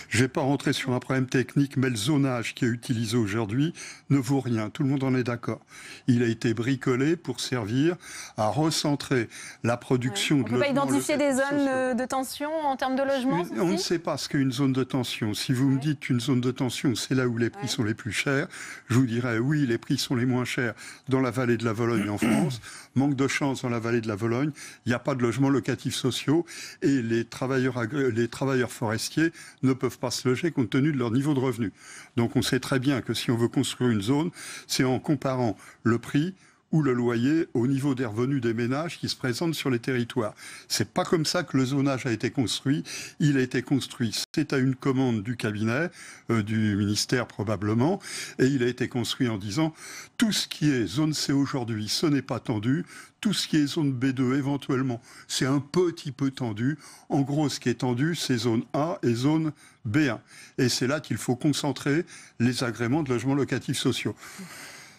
je ne vais pas rentrer sur un problème technique, mais le zonage qui est utilisé aujourd'hui ne vaut rien. Tout le monde en est d'accord. Il a été bricolé pour servir à recentrer la production de logements. On ne peut pas identifier des zones de tension en termes de logement? On ne sait pas ce qu'est une zone de tension. Si vous me dites qu'une zone de tension, c'est là où les prix sont les plus chers, je vous dirais oui, les prix sont les moins chers dans la vallée de la Vologne en France. Manque de chance dans la vallée de la Vologne, il n'y a pas de logements locatifs sociaux et les travailleurs forestiers ne peuvent pas se loger compte tenu de leur niveau de revenu. Donc on sait très bien que si on veut construire une zone, c'est en comparant le prix ou le loyer au niveau des revenus des ménages qui se présentent sur les territoires. C'est pas comme ça que le zonage a été construit. Il a été construit, c'est à une commande du cabinet, du ministère probablement, et il a été construit en disant tout ce qui est zone C aujourd'hui, ce n'est pas tendu. Tout ce qui est zone B2 éventuellement, c'est un petit peu tendu. En gros, ce qui est tendu, c'est zone A et zone B1. Et c'est là qu'il faut concentrer les agréments de logements locatifs sociaux.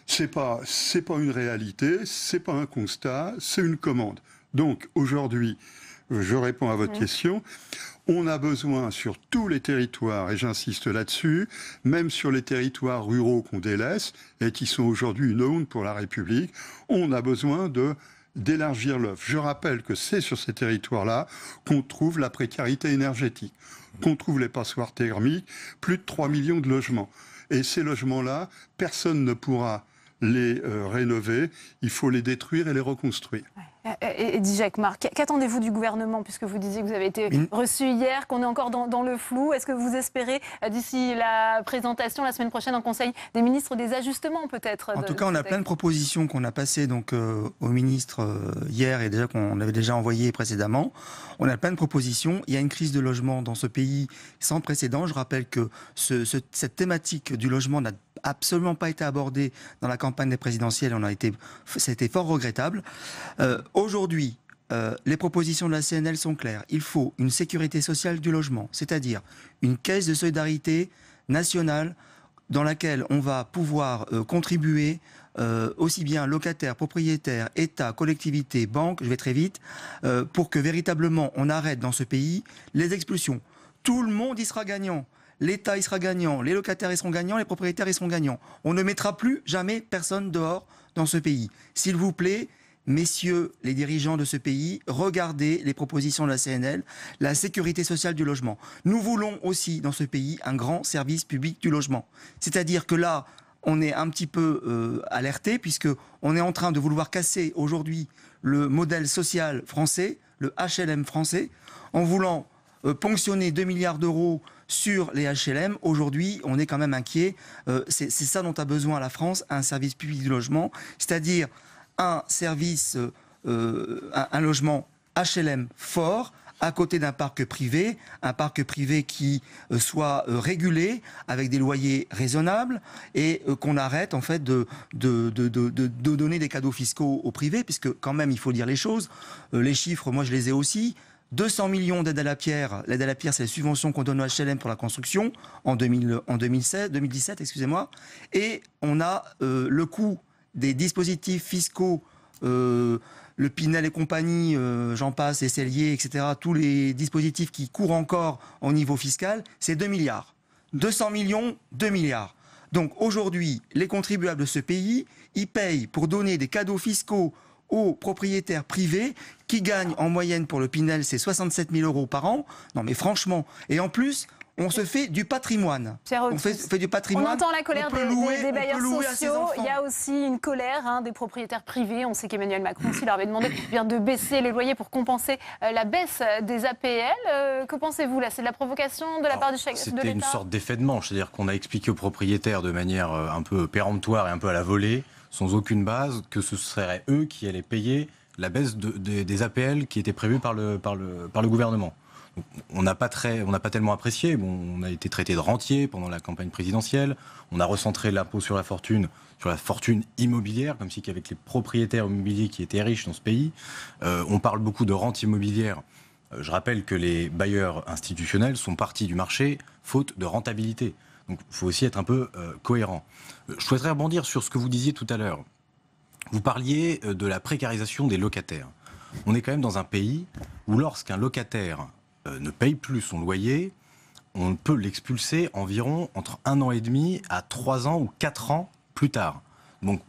C'est pas une réalité, c'est pas un constat, c'est une commande. Donc aujourd'hui, je réponds à votre question. On a besoin sur tous les territoires, et j'insiste là-dessus, même sur les territoires ruraux qu'on délaisse et qui sont aujourd'hui une honte pour la République, on a besoin d'élargir l'offre. Je rappelle que c'est sur ces territoires-là qu'on trouve la précarité énergétique, qu'on trouve les passoires thermiques, plus de 3 millions de logements. Et ces logements-là, personne ne pourra les rénover, il faut les détruire et les reconstruire. Et dit Jacques Marc, qu'attendez-vous du gouvernement, puisque vous disiez que vous avez été reçu hier, qu'on est encore dans le flou? Est-ce que vous espérez, d'ici la présentation la semaine prochaine en Conseil des ministres, des ajustements peut-être? En tout cas, on a plein de propositions qu'on a passées donc, au ministre hier et déjà qu'on avait déjà envoyées précédemment. On a plein de propositions. Il y a une crise de logement dans ce pays sans précédent. Je rappelle que cette thématique du logement n'a absolument pas été abordée dans la campagne des présidentielles. Ça a été fort regrettable. Aujourd'hui, les propositions de la CNL sont claires. Il faut une sécurité sociale du logement, c'est-à-dire une caisse de solidarité nationale dans laquelle on va pouvoir contribuer aussi bien locataires, propriétaires, État, collectivités, banques, je vais très vite, pour que véritablement on arrête dans ce pays les expulsions. Tout le monde y sera gagnant. L'État y sera gagnant, les locataires y seront gagnants, les propriétaires y seront gagnants. On ne mettra plus jamais personne dehors dans ce pays. S'il vous plaît, messieurs les dirigeants de ce pays, regardez les propositions de la CNL, la sécurité sociale du logement. Nous voulons aussi dans ce pays un grand service public du logement. C'est-à-dire que là, on est un petit peu alerté puisqu'on est en train de vouloir casser aujourd'hui le modèle social français, le HLM français, en voulant ponctionner 2 milliards d'euros sur les HLM. Aujourd'hui, on est quand même inquiet. C'est ça dont a besoin la France, un service public du logement, c'est-à-dire un service, un logement HLM fort, à côté d'un parc privé qui soit régulé, avec des loyers raisonnables, et qu'on arrête en fait de donner des cadeaux fiscaux au privé, puisque quand même il faut dire les choses. Les chiffres, moi je les ai aussi. 200 millions d'aide à la pierre. L'aide à la pierre, c'est les subventions qu'on donne au HLM pour la construction en 2017, excusez-moi. Et on a le coût des dispositifs fiscaux, le Pinel et compagnie, j'en passe, les celliers, etc., tous les dispositifs qui courent encore au niveau fiscal, c'est 2 milliards. 200 millions, 2 milliards. Donc aujourd'hui, les contribuables de ce pays, ils payent pour donner des cadeaux fiscaux aux propriétaires privés qui gagnent en moyenne pour le Pinel, c'est 67 000 euros par an. Non mais franchement, et en plus, on se fait du patrimoine. On fait du patrimoine. On entend la colère des bailleurs sociaux. Il y a aussi une colère des propriétaires privés. On sait qu'Emmanuel Macron aussi leur avait demandé de baisser les loyers pour compenser la baisse des APL. Que pensez-vous là? C'est de la provocation de la part de l'État? C'était une sorte d'effet de manche. C'est-à-dire qu'on a expliqué aux propriétaires de manière un peu péremptoire et un peu à la volée, sans aucune base, que ce seraient eux qui allaient payer la baisse des APL qui était prévue par le gouvernement. Donc, on n'a pas tellement apprécié. Bon, on a été traité de rentier pendant la campagne présidentielle. On a recentré l'impôt sur la fortune immobilière, comme si qu'avec les propriétaires immobiliers qui étaient riches dans ce pays. On parle beaucoup de rente immobilière. Je rappelle que les bailleurs institutionnels sont partis du marché faute de rentabilité. Donc il faut aussi être un peu cohérent. Je souhaiterais rebondir sur ce que vous disiez tout à l'heure. Vous parliez de la précarisation des locataires. On est quand même dans un pays où lorsqu'un locataire ne paye plus son loyer, on peut l'expulser environ entre 1 an et demi à 3 ans ou 4 ans plus tard. Donc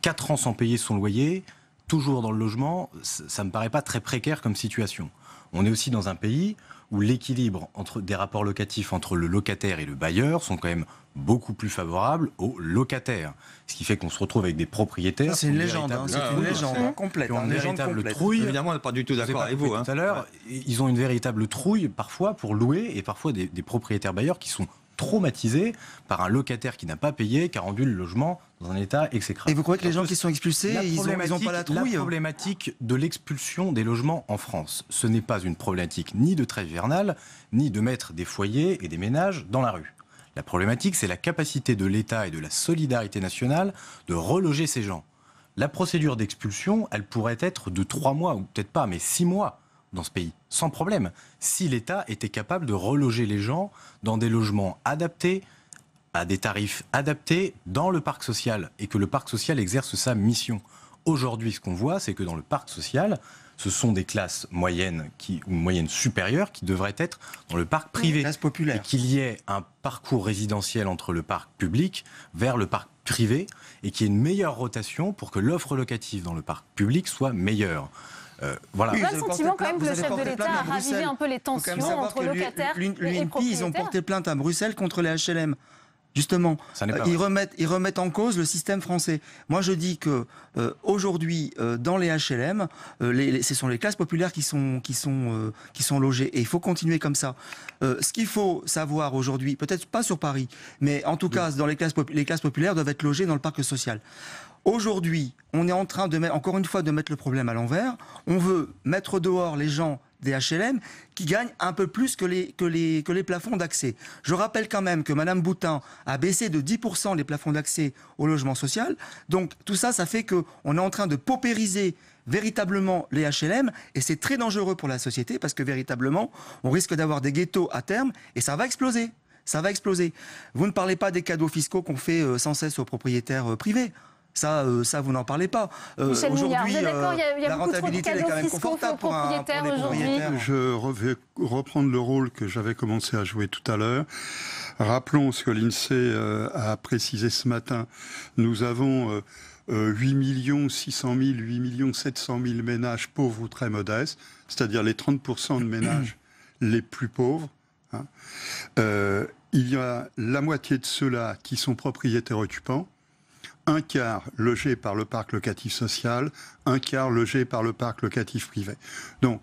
4 ans sans payer son loyer, toujours dans le logement, ça ne me paraît pas très précaire comme situation. On est aussi dans un pays où l'équilibre des rapports locatifs entre le locataire et le bailleur sont quand même beaucoup plus favorables aux locataires. Ce qui fait qu'on se retrouve avec des propriétaires... C'est une légende, c'est une légende complète. Qui ont une véritable trouille. Évidemment, on n'est pas du tout d'accord avec vous. Tout à l'heure, ils ont une véritable trouille parfois pour louer, et parfois des propriétaires bailleurs qui sont traumatisés par un locataire qui n'a pas payé, qui a rendu le logement dans un état exécrable. Et vous croyez que les gens qui sont expulsés, ils n'ont pas la trouille? La problématique de l'expulsion des logements en France, ce n'est pas une problématique ni de trêve hivernale, ni de mettre des foyers et des ménages dans la rue. La problématique, c'est la capacité de l'État et de la solidarité nationale de reloger ces gens. La procédure d'expulsion, elle pourrait être de 3 mois, ou peut-être pas, mais 6 mois dans ce pays, sans problème, si l'État était capable de reloger les gens dans des logements adaptés, à des tarifs adaptés dans le parc social, et que le parc social exerce sa mission. Aujourd'hui, ce qu'on voit, c'est que dans le parc social, ce sont des classes moyennes ou moyennes supérieures qui devraient être dans le parc privé. Classe populaire. Et qu'il y ait un parcours résidentiel entre le parc public vers le parc privé, et qu'il y ait une meilleure rotation pour que l'offre locative dans le parc public soit meilleure. Voilà. On a le sentiment quand même que le chef de l'État a ravivé un peu les tensions entre locataires et propriétaires. L'UNPI, ils ont porté plainte à Bruxelles contre les HLM. Justement, ils vrai. remettent en cause le système français. Moi, je dis que aujourd'hui, dans les HLM, ce sont les classes populaires qui sont logées, et il faut continuer comme ça. Ce qu'il faut savoir aujourd'hui, peut-être pas sur Paris, mais en tout cas, dans les classes populaires doivent être logées dans le parc social. Aujourd'hui, on est en train de mettre, encore une fois, de mettre le problème à l'envers. On veut mettre dehors les gens des HLM qui gagnent un peu plus que les plafonds d'accès. Je rappelle quand même que Mme Boutin a baissé de 10% les plafonds d'accès au logement social. Donc tout ça, ça fait qu'on est en train de paupériser véritablement les HLM, et c'est très dangereux pour la société parce que véritablement, on risque d'avoir des ghettos à terme et ça va exploser. Ça va exploser. Vous ne parlez pas des cadeaux fiscaux qu'on fait sans cesse aux propriétaires privés. Ça, vous n'en parlez pas. Michel Mouillard, vous êtes d'accord, il y a la beaucoup trop de rentabilité elle est cadeaux quand même fiscaux confortable aux propriétaires aujourd'hui. Je vais reprendre le rôle que j'avais commencé à jouer tout à l'heure. Rappelons ce que l'INSEE a précisé ce matin. Nous avons 8 600 000, 8 700 000 ménages pauvres ou très modestes, c'est-à-dire les 30% de ménages les plus pauvres. Hein. Il y a la moitié de ceux-là qui sont propriétaires occupants, un quart logé par le parc locatif social, un quart logé par le parc locatif privé. Donc,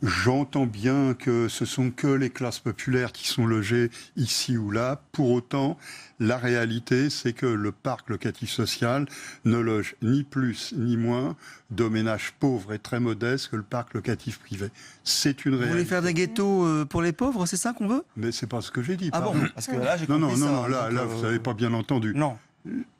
j'entends bien que ce sont que les classes populaires qui sont logées ici ou là. Pour autant, la réalité, c'est que le parc locatif social ne loge ni plus ni moins de ménages pauvres et très modestes que le parc locatif privé. C'est une réalité. Vous voulez faire des ghettos pour les pauvres, c'est ça qu'on veut? Mais c'est pas ce que j'ai dit. Ah bon? Parce que là, j'ai compris ça. Non, là, vous n'avez pas bien entendu. Non.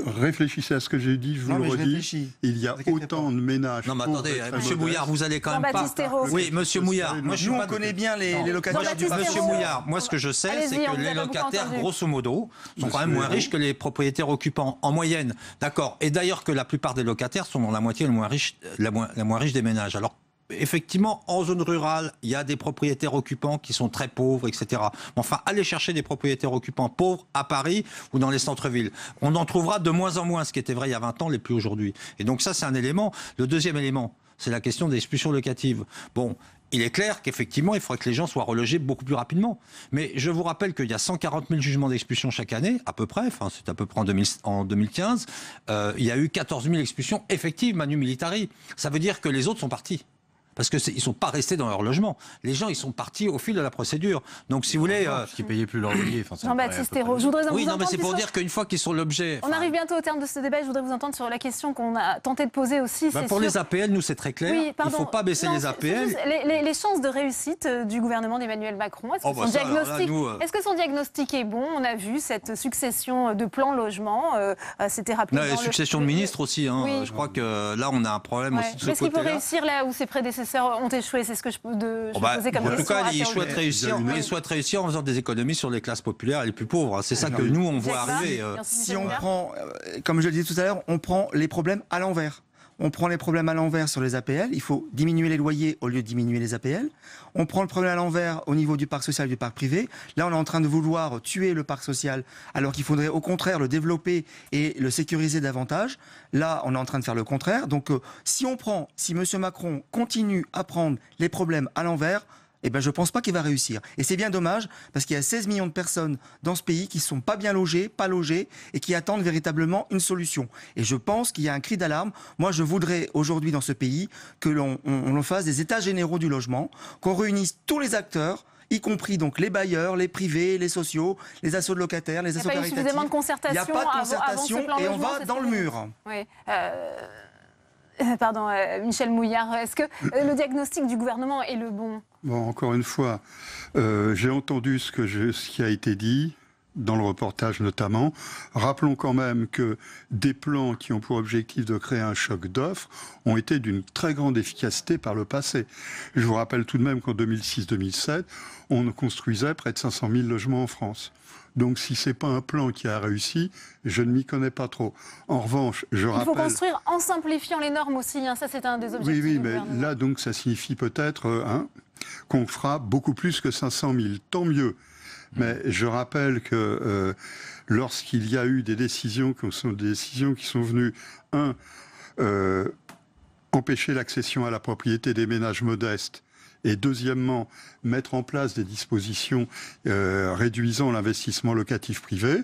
Réfléchissez à ce que j'ai dit, je vous le redis. Il y a autant de ménages. Non, mais attendez, Monsieur Mouillard, vous allez quand même pas. Oui, Monsieur Mouillard. Moi, je connais bien les locataires du Monsieur Mouillard, moi, ce que je sais, c'est que les locataires, grosso modo, sont quand même moins riches que les propriétaires occupants, en moyenne. D'accord. Et d'ailleurs que la plupart des locataires sont dans la moitié la moins riche des ménages. Alors, effectivement, en zone rurale, il y a des propriétaires occupants qui sont très pauvres, etc. Enfin, allez chercher des propriétaires occupants pauvres à Paris ou dans les centres-villes. On en trouvera de moins en moins, ce qui était vrai il y a 20 ans, les plus aujourd'hui. Et donc ça, c'est un élément. Le deuxième élément, c'est la question des expulsions locatives. Bon, il est clair qu'effectivement, il faudrait que les gens soient relogés beaucoup plus rapidement. Mais je vous rappelle qu'il y a 140 000 jugements d'expulsion chaque année, à peu près, enfin c'est à peu près en 2015. Il y a eu 14 000 expulsions effectives, manu militari. Ça veut dire que les autres sont partis. Parce qu'ils ne sont pas restés dans leur logement. Les gens, ils sont partis au fil de la procédure. Donc, si vous voulez... Qui ne payaient plus leur loyer. Jean-Baptiste Ayrault, je voudrais vous entendre... Oui, non, mais c'est pour dire qu'une fois qu'ils sont l'objet... On arrive bientôt au terme de ce débat. Je voudrais vous entendre sur la question qu'on a tenté de poser aussi. Pour les APL, nous, c'est très clair. Oui, il ne faut pas baisser les APL. Juste, les chances de réussite du gouvernement d'Emmanuel Macron, est-ce que son diagnostic est bon? On a vu cette succession de plans logement. C'était rappelé dans succession de ministres aussi. Hein. Oui. Je crois que là, on a un problème aussi de ce côté-là. Est-ce qu'il peut réussir là où ses prédécesseurs ont échoué? C'est ce que je posais comme question. En tout cas, il souhaite réussir en faisant des économies sur les classes populaires et les plus pauvres. C'est ça que nous, on voit arriver. Si on prend, comme je le disais tout à l'heure, on prend les problèmes à l'envers. On prend les problèmes à l'envers sur les APL. Il faut diminuer les loyers au lieu de diminuer les APL. On prend le problème à l'envers au niveau du parc social et du parc privé. Là, on est en train de vouloir tuer le parc social, alors qu'il faudrait au contraire le développer et le sécuriser davantage. Là, on est en train de faire le contraire. Donc, si M. Macron continue à prendre les problèmes à l'envers, eh ben, je ne pense pas qu'il va réussir. Et c'est bien dommage, parce qu'il y a 16 millions de personnes dans ce pays qui ne sont pas bien logées, pas logées, et qui attendent véritablement une solution. Et je pense qu'il y a un cri d'alarme. Moi, je voudrais aujourd'hui dans ce pays que l'on fasse des états généraux du logement, qu'on réunisse tous les acteurs, y compris donc les bailleurs, les privés, les sociaux, les assos de locataires, les assos caritatives. Il n'y a pas suffisamment de concertation. Il n'y a pas de concertation avant et on va dans le mur. Oui. Pardon, Michel Mouillard, est-ce que le diagnostic du gouvernement est le bon? Bon, encore une fois, j'ai entendu ce qui a été dit, dans le reportage notamment. Rappelons quand même que des plans qui ont pour objectif de créer un choc d'offres ont été d'une très grande efficacité par le passé. Je vous rappelle tout de même qu'en 2006-2007, on construisait près de 500 000 logements en France. Donc, si ce n'est pas un plan qui a réussi, je ne m'y connais pas trop. En revanche, je rappelle... Il faut construire en simplifiant les normes aussi, hein. Ça c'est un des objectifs. Oui, mais là, donc, ça signifie peut-être qu'on fera beaucoup plus que 500 000. Tant mieux. Mais je rappelle que lorsqu'il y a eu des décisions qui sont venues, empêcher l'accession à la propriété des ménages modestes, et deuxièmement, mettre en place des dispositions réduisant l'investissement locatif privé,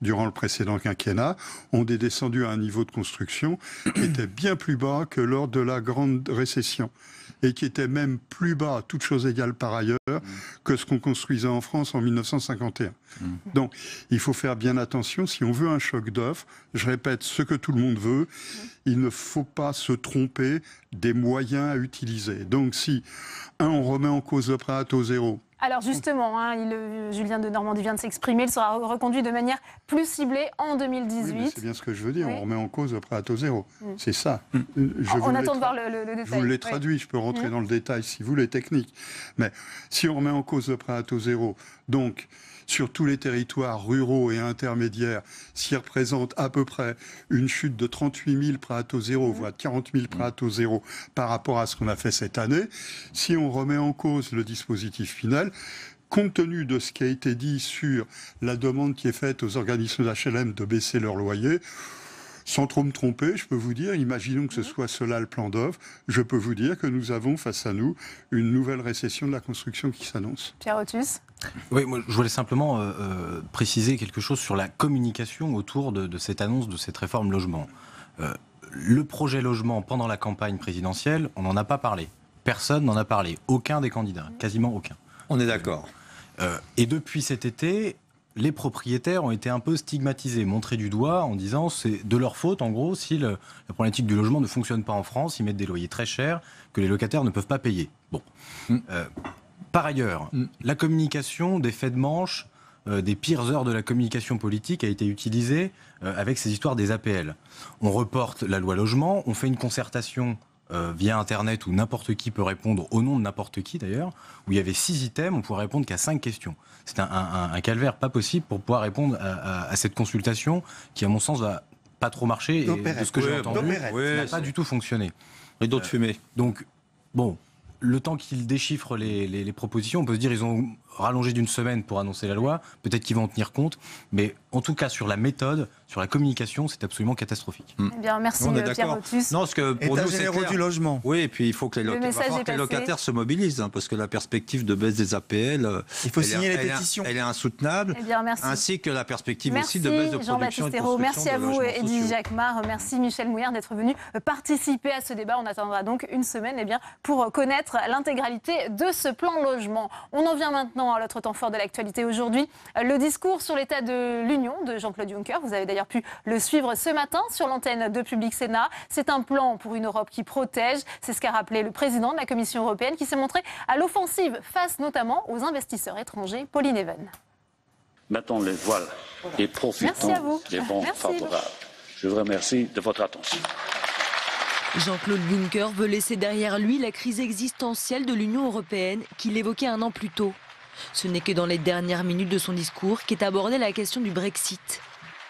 durant le précédent quinquennat, ont descendu à un niveau de construction qui était bien plus bas que lors de la grande récession et qui était même plus bas, toutes choses égales par ailleurs, que ce qu'on construisait en France en 1951. Donc, il faut faire bien attention. Si on veut un choc d'offres, je répète ce que tout le monde veut, il ne faut pas se tromper des moyens à utiliser. Donc, si, on remet en cause le prêt à taux zéro. Alors justement, Julien de Normandie vient de s'exprimer, il sera reconduit de manière plus ciblée en 2018. Oui, c'est bien ce que je veux dire, on remet en cause le prêt à taux zéro. C'est ça. On attend de voir le détail. Je vous l'ai traduit, je peux rentrer dans le détail si vous voulez, technique. Mais si on remet en cause le prêt à taux zéro, donc sur tous les territoires ruraux et intermédiaires, s'il représente à peu près une chute de 38 000 prêts à taux zéro, voire 40 000 prêts à taux zéro par rapport à ce qu'on a fait cette année, si on remet en cause le dispositif final, compte tenu de ce qui a été dit sur la demande qui est faite aux organismes d'HLM de baisser leur loyer, sans trop me tromper, je peux vous dire, imaginons que ce soit cela le plan d'offre, je peux vous dire que nous avons face à nous une nouvelle récession de la construction qui s'annonce. Pierre Otus. Oui, moi, je voulais simplement préciser quelque chose sur la communication autour de cette annonce, de cette réforme logement. Le projet logement pendant la campagne présidentielle, on n'en a pas parlé. Personne n'en a parlé. Aucun des candidats, quasiment aucun. On est d'accord. Et depuis cet été, les propriétaires ont été un peu stigmatisés, montrés du doigt en disant c'est de leur faute en gros si la problématique du logement ne fonctionne pas en France, ils mettent des loyers très chers que les locataires ne peuvent pas payer. Bon. Par ailleurs, la communication des faits de manche, des pires heures de la communication politique a été utilisée avec ces histoires des APL. On reporte la loi logement, on fait une concertation via Internet où n'importe qui peut répondre, au nom de n'importe qui d'ailleurs, où il y avait 6 items, on pouvait répondre qu'à 5 questions. C'est un calvaire pas possible pour pouvoir répondre à cette consultation qui, à mon sens, va pas trop marcher et de ce que j'ai entendu, ça n'a pas du tout fonctionné. Rideau de fumée. Donc, bon, le temps qu'ils déchiffrent les propositions, on peut se dire ils ont rallongé d'une semaine pour annoncer la loi, peut-être qu'ils vont en tenir compte, mais en tout cas sur la méthode, sur la communication, c'est absolument catastrophique. Eh bien, merci Pierre Otus. Non, parce que pour nous, c'est clair. Du logement. Oui, et puis il faut que les locataires se mobilisent, parce que la perspective de baisse des APL, il faut signer les pétitions. Elle est insoutenable, ainsi que la perspective aussi de baisse de production. Merci à vous, Eddy Jacquemart. Merci Michel Mouillard d'être venu participer à ce débat. On attendra donc une semaine pour connaître l'intégralité de ce plan logement. On en vient maintenant à l'autre temps fort de l'actualité aujourd'hui. Le discours sur l'état de l'Union de Jean-Claude Juncker. Vous avez d'ailleurs pu le suivre ce matin sur l'antenne de Public Sénat. C'est un plan pour une Europe qui protège. C'est ce qu'a rappelé le président de la Commission européenne qui s'est montré à l'offensive face notamment aux investisseurs étrangers. Pauline Even. Mettons les voiles et profitons des vents favorables. Je vous remercie de votre attention. Jean-Claude Juncker veut laisser derrière lui la crise existentielle de l'Union européenne qu'il évoquait un an plus tôt. Ce n'est que dans les dernières minutes de son discours qu'est abordée la question du Brexit.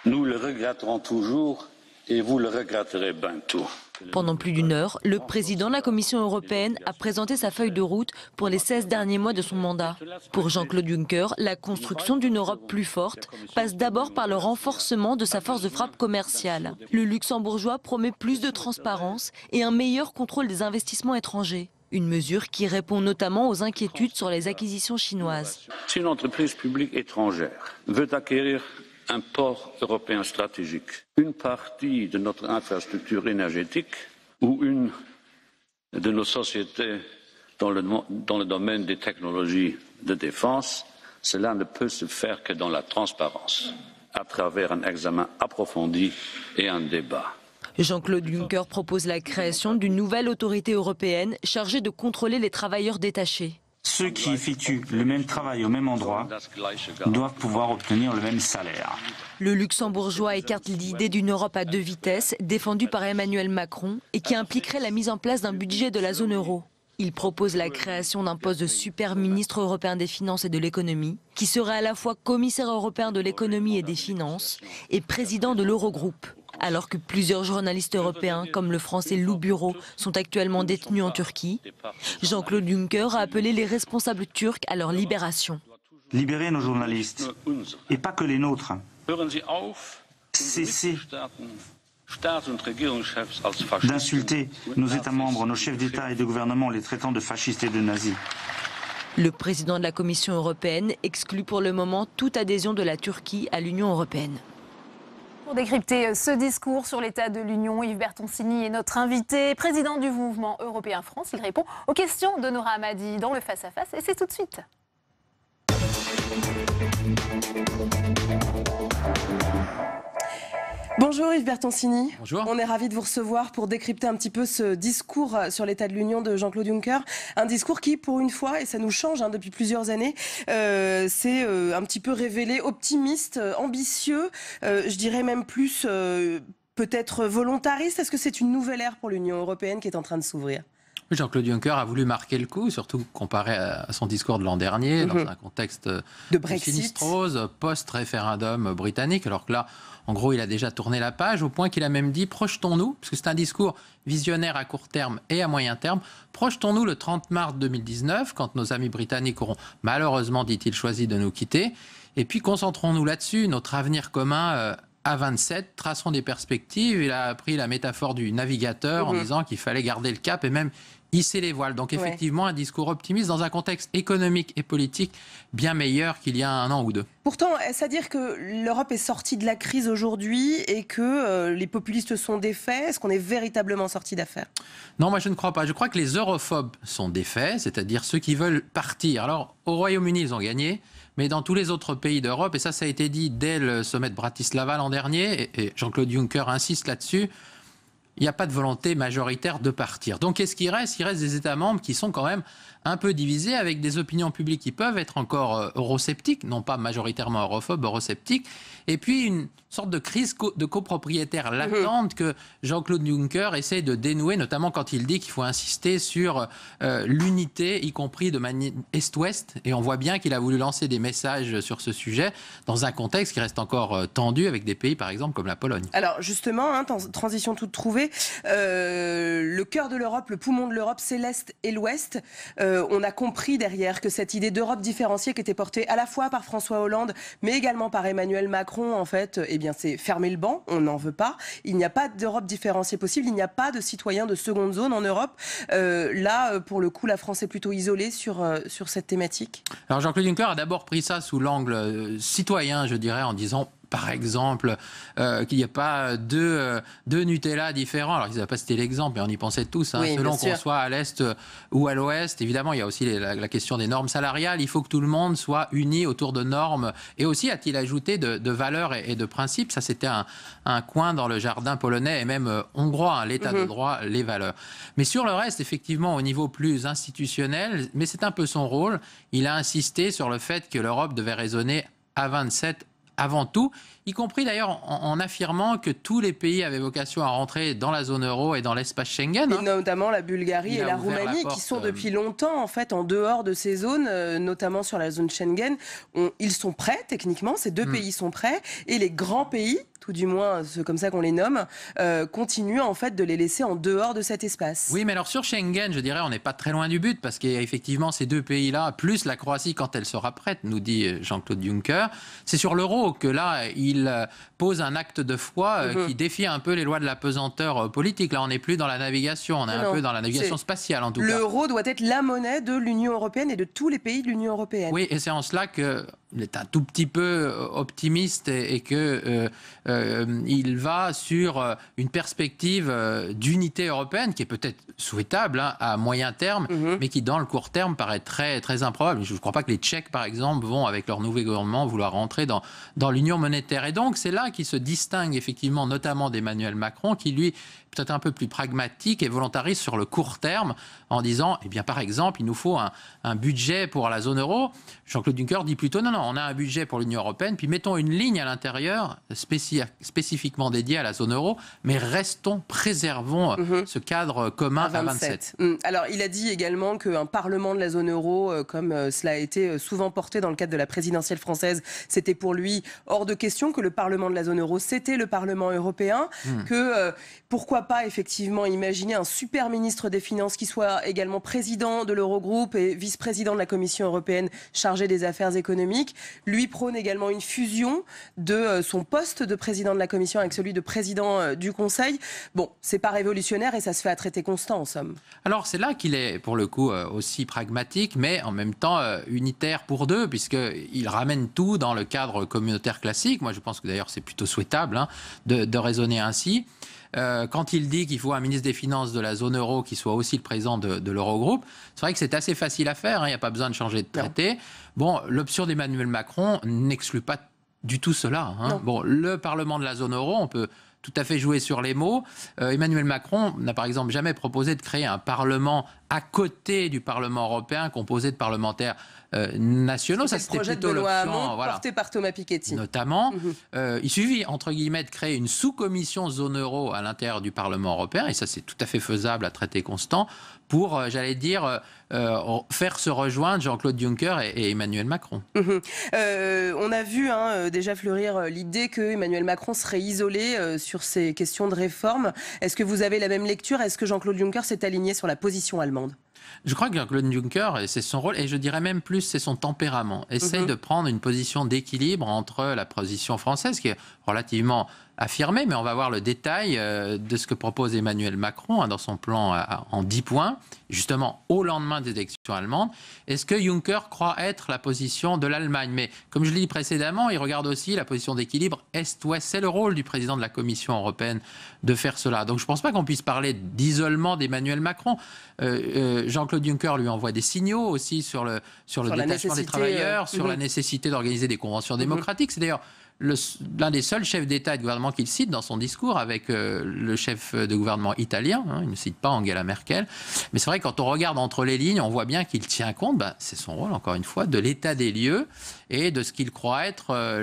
Nous le regretterons toujours et vous le regretterez bientôt. Pendant plus d'une heure, le président de la Commission européenne a présenté sa feuille de route pour les 16 derniers mois de son mandat. Pour Jean-Claude Juncker, la construction d'une Europe plus forte passe d'abord par le renforcement de sa force de frappe commerciale. Le luxembourgeois promet plus de transparence et un meilleur contrôle des investissements étrangers. Une mesure qui répond notamment aux inquiétudes sur les acquisitions chinoises. Si une entreprise publique étrangère veut acquérir un port européen stratégique, une partie de notre infrastructure énergétique ou une de nos sociétés dans le domaine des technologies de défense, cela ne peut se faire que dans la transparence, à travers un examen approfondi et un débat. Jean-Claude Juncker propose la création d'une nouvelle autorité européenne chargée de contrôler les travailleurs détachés. Ceux qui effectuent le même travail au même endroit doivent pouvoir obtenir le même salaire. Le luxembourgeois écarte l'idée d'une Europe à 2 vitesses, défendue par Emmanuel Macron, et qui impliquerait la mise en place d'un budget de la zone euro. Il propose la création d'un poste de super ministre européen des Finances et de l'économie, qui serait à la fois commissaire européen de l'économie et des finances et président de l'Eurogroupe. Alors que plusieurs journalistes européens, comme le français Lou Bureau, sont actuellement détenus en Turquie, Jean-Claude Juncker a appelé les responsables turcs à leur libération. Libérer nos journalistes, et pas que les nôtres. Cessez d'insulter nos États membres, nos chefs d'État et de gouvernement, les traitant de fascistes et de nazis. Le président de la Commission européenne exclut pour le moment toute adhésion de la Turquie à l'Union européenne. Pour décrypter ce discours sur l'état de l'Union, Yves Bertoncini est notre invité, président du mouvement Européen France. Il répond aux questions de Nora Hamadi dans le face-à-face et c'est tout de suite. Bonjour Yves Bertoncini. Bonjour. On est ravis de vous recevoir pour décrypter un petit peu ce discours sur l'état de l'Union de Jean-Claude Juncker. Un discours qui, pour une fois, et ça nous change depuis plusieurs années, s'est un petit peu révélé optimiste, ambitieux, je dirais même plus peut-être volontariste. Est-ce que c'est une nouvelle ère pour l'Union européenne qui est en train de s'ouvrir ? Jean-Claude Juncker a voulu marquer le coup, surtout comparé à son discours de l'an dernier, dans un contexte de Brexit, sinistrose, post-référendum britannique, alors que là, en gros, il a déjà tourné la page, au point qu'il a même dit « projetons-nous », parce que c'est un discours visionnaire à court terme et à moyen terme, « projetons-nous le 30 mars 2019, quand nos amis britanniques auront malheureusement, dit-il, choisi de nous quitter, et puis concentrons-nous là-dessus, notre avenir commun à 27, traçons des perspectives ». Il a pris la métaphore du navigateur en disant qu'il fallait garder le cap et même hisser les voiles. Donc effectivement, un discours optimiste dans un contexte économique et politique bien meilleur qu'il y a un an ou deux. Pourtant, est-ce à dire que l'Europe est sortie de la crise aujourd'hui et que les populistes sont défaits ? Est-ce qu'on est véritablement sorti d'affaire ? Non, moi je ne crois pas. Je crois que les europhobes sont défaits, c'est-à-dire ceux qui veulent partir. Alors, au Royaume-Uni, ils ont gagné. Mais dans tous les autres pays d'Europe, et ça a été dit dès le sommet de Bratislava l'an dernier, et Jean-Claude Juncker insiste là-dessus, il n'y a pas de volonté majoritaire de partir. Donc qu'est-ce qui reste ? Il reste des États membres qui sont quand même un peu divisés, avec des opinions publiques qui peuvent être encore eurosceptiques, non pas majoritairement europhobes, eurosceptiques, et puis une sorte de crise de copropriétaires latente que Jean-Claude Juncker essaie de dénouer, notamment quand il dit qu'il faut insister sur l'unité, y compris de manière est-ouest, et on voit bien qu'il a voulu lancer des messages sur ce sujet dans un contexte qui reste encore tendu avec des pays, par exemple, comme la Pologne. Alors justement, transition toute trouvée, le cœur de l'Europe, le poumon de l'Europe, c'est l'Est et l'Ouest. On a compris derrière que cette idée d'Europe différenciée qui était portée à la fois par François Hollande, mais également par Emmanuel Macron, en fait, eh bien, c'est fermer le banc, on n'en veut pas. Il n'y a pas d'Europe différenciée possible, il n'y a pas de citoyens de seconde zone en Europe. Là, pour le coup, la France est plutôt isolée sur cette thématique. Alors Jean-Claude Juncker a d'abord pris ça sous l'angle citoyen, je dirais, en disant par exemple, qu'il n'y a pas deux Nutella différents. Alors, ils n'avaient pas cité l'exemple, mais on y pensait tous. Selon qu'on soit à l'Est ou à l'Ouest, évidemment, il y a aussi la question des normes salariales. Il faut que tout le monde soit uni autour de normes. Et aussi, a-t-il ajouté, de valeurs et de principes. Ça, c'était un coin dans le jardin polonais et même hongrois, l'état de droit, les valeurs. Mais sur le reste, effectivement, au niveau plus institutionnel, mais c'est un peu son rôle, il a insisté sur le fait que l'Europe devait raisonner à 27 avant tout, y compris d'ailleurs en affirmant que tous les pays avaient vocation à rentrer dans la zone euro et dans l'espace Schengen. Et notamment la Bulgarie et la Roumanie, qui sont depuis longtemps en fait en dehors de ces zones, notamment sur la zone Schengen. Ils sont prêts, techniquement, ces deux pays sont prêts, et les grands pays, tout du moins c'est comme ça qu'on les nomme, continuent en fait de les laisser en dehors de cet espace. Oui, mais alors sur Schengen, je dirais, on n'est pas très loin du but, parce qu'il y a effectivement ces deux pays-là, plus la Croatie quand elle sera prête, nous dit Jean-Claude Juncker. C'est sur l'euro que là, il pose un acte de foi qui défie un peu les lois de la pesanteur politique. Là, on n'est plus dans la navigation, on est un peu dans la navigation spatiale en tout cas. L'euro doit être la monnaie de l'Union européenne et de tous les pays de l'Union européenne. Oui, et c'est en cela qu'il est un tout petit peu optimiste et que il va sur une perspective d'unité européenne qui est peut-être souhaitable à moyen terme, mais qui dans le court terme paraît très, très improbable. Je ne crois pas que les Tchèques, par exemple, vont avec leur nouveau gouvernement vouloir rentrer dans l'union monétaire. Et donc c'est là qu'il se distingue effectivement notamment d'Emmanuel Macron, qui lui peut-être un peu plus pragmatique et volontariste sur le court terme, en disant, eh bien, par exemple, il nous faut un budget pour la zone euro. Jean-Claude Juncker dit plutôt, non, on a un budget pour l'Union européenne, puis mettons une ligne à l'intérieur spécifiquement dédiée à la zone euro, mais préservons ce cadre commun à 27. Alors, il a dit également qu'un parlement de la zone euro, comme cela a été souvent porté dans le cadre de la présidentielle française, c'était pour lui hors de question, que le parlement de la zone euro, c'était le Parlement européen, que pourquoi pourquoi pas effectivement imaginer un super ministre des Finances qui soit également président de l'Eurogroupe et vice-président de la Commission européenne chargé des affaires économiques. Lui prône également une fusion de son poste de président de la Commission avec celui de président du Conseil. Bon, c'est pas révolutionnaire et ça se fait à traité constant en somme. Alors c'est là qu'il est pour le coup aussi pragmatique, mais en même temps unitaire pour deux, puisqu'il ramène tout dans le cadre communautaire classique. Moi je pense que d'ailleurs c'est plutôt souhaitable de raisonner ainsi. Quand il dit qu'il faut un ministre des Finances de la zone euro qui soit aussi le président de l'Eurogroupe, c'est vrai que c'est assez facile à faire, il n'y a pas besoin de changer de traité. Bon, l'option d'Emmanuel Macron n'exclut pas du tout cela. Bon, le Parlement de la zone euro, on peut tout à fait jouer sur les mots. Emmanuel Macron n'a par exemple jamais proposé de créer un Parlement à côté du Parlement européen composé de parlementaires nationaux. Ça, c'était plutôt l'option porté par Thomas Piketty. Notamment, il suffit, entre guillemets, de créer une sous-commission zone euro à l'intérieur du Parlement européen, et ça c'est tout à fait faisable à traité constant, pour, j'allais dire, faire se rejoindre Jean-Claude Juncker et Emmanuel Macron. On a vu déjà fleurir l'idée que Emmanuel Macron serait isolé sur ces questions de réforme. Est-ce que vous avez la même lecture? Est-ce que Jean-Claude Juncker s'est aligné sur la position allemande? Je crois que Jean-Claude Juncker, c'est son rôle, et je dirais même plus, c'est son tempérament. Essaye de prendre une position d'équilibre entre la position française, qui est relativement affirmée, mais on va voir le détail de ce que propose Emmanuel Macron dans son plan en 10 points, justement au lendemain des élections allemandes. Est-ce que Juncker croit être la position de l'Allemagne? Mais comme je l'ai dit précédemment, il regarde aussi la position d'équilibre Est-Ouest. C'est le rôle du président de la Commission européenne de faire cela. Donc je ne pense pas qu'on puisse parler d'isolement d'Emmanuel Macron. Jean-Claude Juncker lui envoie des signaux aussi sur le détachement des travailleurs, sur la nécessité d'organiser des conventions démocratiques. C'est d'ailleurs l'un des seuls chefs d'État et de gouvernement qu'il cite dans son discours avec le chef de gouvernement italien. Il ne cite pas Angela Merkel. Mais c'est vrai que quand on regarde entre les lignes, on voit bien qu'il tient compte, c'est son rôle encore une fois, de l'état des lieux et de ce qu'il croit être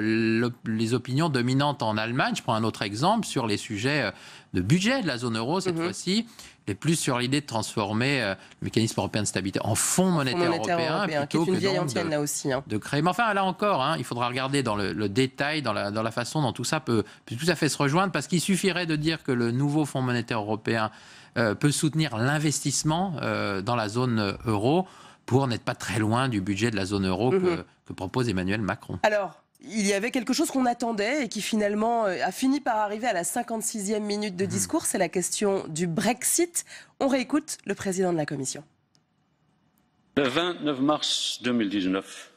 les opinions dominantes en Allemagne. Je prends un autre exemple sur les sujets de budget de la zone euro cette fois-ci. Il est plus sur l'idée de transformer le mécanisme européen de stabilité en fonds monétaire européen plutôt qui est une vieille que antienne, là aussi, de créer. Mais enfin, là encore, il faudra regarder dans le détail, dans la façon dont tout ça peut tout à fait se rejoindre, parce qu'il suffirait de dire que le nouveau fonds monétaire européen peut soutenir l'investissement dans la zone euro pour n'être pas très loin du budget de la zone euro que propose Emmanuel Macron. Alors, il y avait quelque chose qu'on attendait et qui finalement a fini par arriver à la 56e minute de discours, c'est la question du Brexit. On réécoute le président de la Commission. Le 29 mars 2019,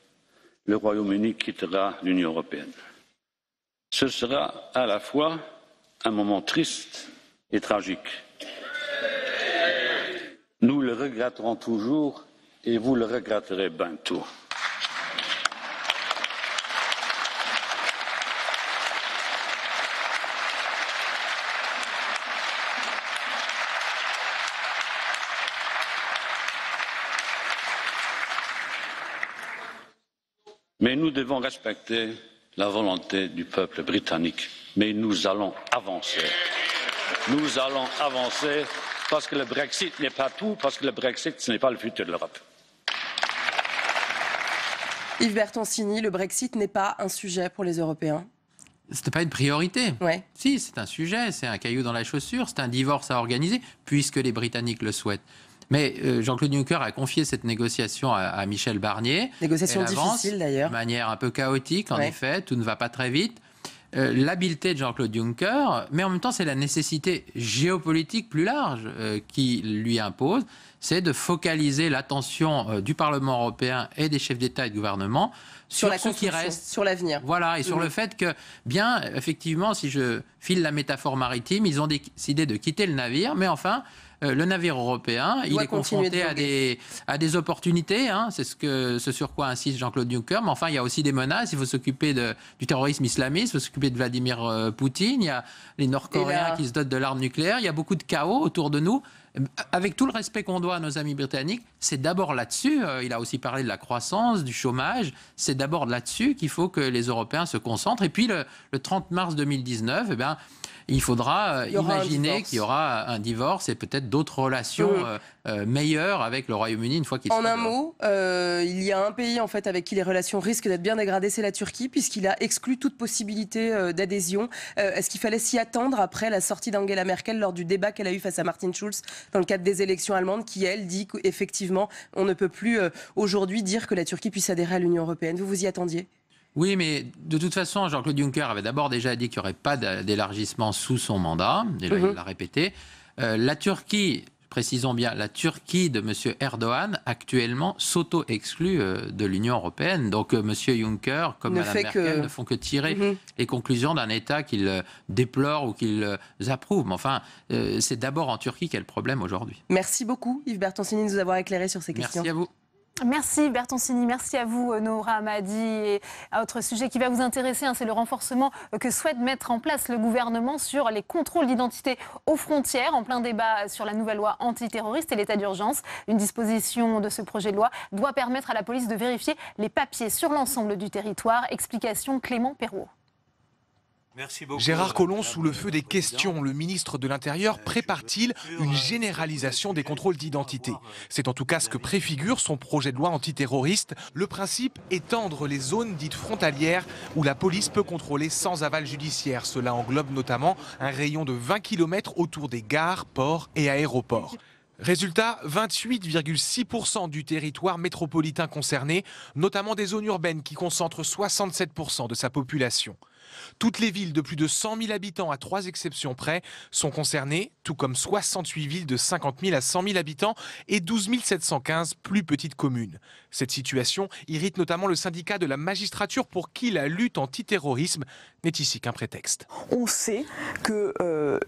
le Royaume-Uni quittera l'Union européenne. Ce sera à la fois un moment triste et tragique. Nous le regretterons toujours et vous le regretterez bientôt. Mais nous devons respecter la volonté du peuple britannique. Mais nous allons avancer. Nous allons avancer parce que le Brexit n'est pas tout, parce que le Brexit, ce n'est pas le futur de l'Europe. Yves Bertoncini, le Brexit n'est pas un sujet pour les Européens? Ce n'est pas une priorité. Ouais. Si, c'est un sujet, c'est un caillou dans la chaussure, c'est un divorce à organiser, puisque les Britanniques le souhaitent. Mais Jean-Claude Juncker a confié cette négociation à Michel Barnier. Négociation difficile d'ailleurs. De manière un peu chaotique, en effet, tout ne va pas très vite. L'habileté de Jean-Claude Juncker, mais en même temps c'est la nécessité géopolitique plus large qui lui impose, c'est de focaliser l'attention du Parlement européen et des chefs d'État et de gouvernement sur la ce qui reste, sur l'avenir. Voilà, et sur le fait que, bien, effectivement, si je file la métaphore maritime, ils ont décidé de quitter le navire, mais enfin, le navire européen, il est confronté à des opportunités, c'est ce sur quoi insiste Jean-Claude Juncker, mais enfin, il y a aussi des menaces, il faut s'occuper du terrorisme islamiste, il faut s'occuper de Vladimir Poutine, il y a les Nord-Coréens qui se dotent de l'arme nucléaire, il y a beaucoup de chaos autour de nous. Avec tout le respect qu'on doit à nos amis britanniques, c'est d'abord là-dessus, il a aussi parlé de la croissance, du chômage, c'est d'abord là-dessus qu'il faut que les Européens se concentrent. Et puis le 30 mars 2019, il faudra imaginer qu'il y aura un divorce et peut-être d'autres relations meilleures avec le Royaume-Uni une fois qu'il sera En un mot, il y a un pays en fait avec qui les relations risquent d'être bien dégradées, c'est la Turquie, puisqu'il a exclu toute possibilité d'adhésion. Est-ce qu'il fallait s'y attendre après la sortie d'Angela Merkel lors du débat qu'elle a eu face à Martin Schulz dans le cadre des élections allemandes, qui elle dit qu'effectivement on ne peut plus aujourd'hui dire que la Turquie puisse adhérer à l'Union européenne? Vous vous y attendiez? Oui, mais de toute façon, Jean-Claude Juncker avait d'abord déjà dit qu'il n'y aurait pas d'élargissement sous son mandat. Déjà, il l'a répété. La Turquie, précisons bien, la Turquie de M. Erdogan, actuellement, s'auto-exclut de l'Union européenne. Donc, M. Juncker, comme Mme Merkel, ne font que tirer les conclusions d'un État qu'ils déplorent ou qu'ils approuvent. Mais enfin, c'est d'abord en Turquie qu'il y a le problème aujourd'hui. Merci beaucoup, Yves Bertoncini, de nous avoir éclairé sur ces questions. Merci à vous. Merci Bertoncini, merci à vous Noura Hamadi. Et un autre sujet qui va vous intéresser, c'est le renforcement que souhaite mettre en place le gouvernement sur les contrôles d'identité aux frontières, en plein débat sur la nouvelle loi antiterroriste et l'état d'urgence. Une disposition de ce projet de loi doit permettre à la police de vérifier les papiers sur l'ensemble du territoire. Explication Clément Perrault. Gérard Collomb sous le feu des questions. Le ministre de l'Intérieur prépare-t-il une généralisation des contrôles d'identité? C'est en tout cas ce que préfigure son projet de loi antiterroriste. Le principe, étendre les zones dites frontalières où la police peut contrôler sans aval judiciaire. Cela englobe notamment un rayon de 20 km autour des gares, ports et aéroports. Résultat, 28,6% du territoire métropolitain concerné, notamment des zones urbaines qui concentrent 67% de sa population. Toutes les villes de plus de 100 000 habitants, à 3 exceptions près, sont concernées, tout comme 68 villes de 50 000 à 100 000 habitants et 12 715 plus petites communes. Cette situation irrite notamment le syndicat de la magistrature pour qui la lutte antiterrorisme n'est ici qu'un prétexte. On sait que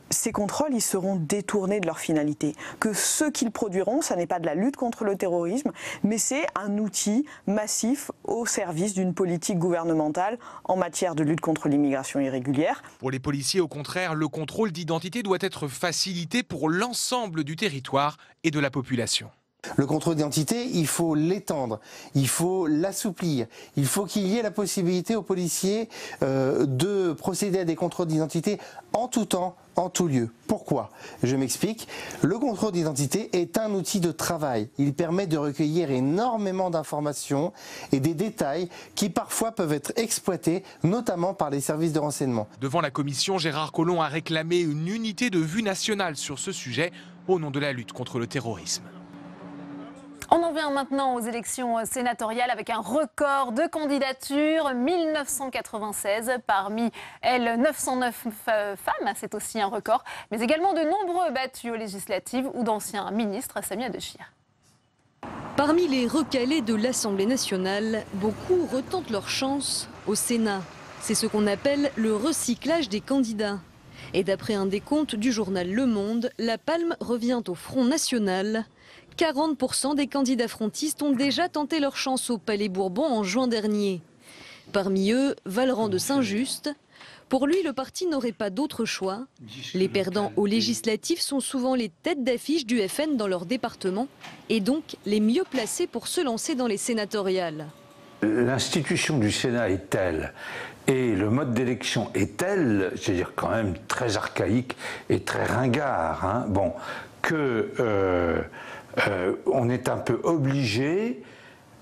ces contrôles ils seront détournés de leur finalité, que ce qu'ils produiront, ça n'est pas de la lutte contre le terrorisme, mais c'est un outil massif au service d'une politique gouvernementale en matière de lutte contre l'immigration irrégulière. Pour les policiers, au contraire, le contrôle d'identité doit être facilité pour l'ensemble du territoire et de la population. Le contrôle d'identité, il faut l'étendre, il faut l'assouplir, il faut qu'il y ait la possibilité aux policiers de procéder à des contrôles d'identité en tout temps, en tout lieu. Pourquoi? Je m'explique. Le contrôle d'identité est un outil de travail. Il permet de recueillir énormément d'informations et des détails qui parfois peuvent être exploités, notamment par les services de renseignement. Devant la commission, Gérard Collomb a réclamé une unité de vue nationale sur ce sujet au nom de la lutte contre le terrorisme. On en vient maintenant aux élections sénatoriales avec un record de candidatures, 1996. Parmi elles, 909 femmes, c'est aussi un record, mais également de nombreux battus aux législatives ou d'anciens ministres. Samia Dechir. Parmi les recalés de l'Assemblée nationale, beaucoup retentent leur chance au Sénat. C'est ce qu'on appelle le recyclage des candidats. Et d'après un décompte du journal Le Monde, la palme revient au Front National. 40% des candidats frontistes ont déjà tenté leur chance au Palais Bourbon en juin dernier. Parmi eux, Vallerand de Saint-Just. Pour lui, le parti n'aurait pas d'autre choix. Les perdants aux législatives sont souvent les têtes d'affiche du FN dans leur département et donc les mieux placés pour se lancer dans les sénatoriales. L'institution du Sénat est telle et le mode d'élection est tel, c'est-à-dire quand même très archaïque et très ringard, on est un peu obligé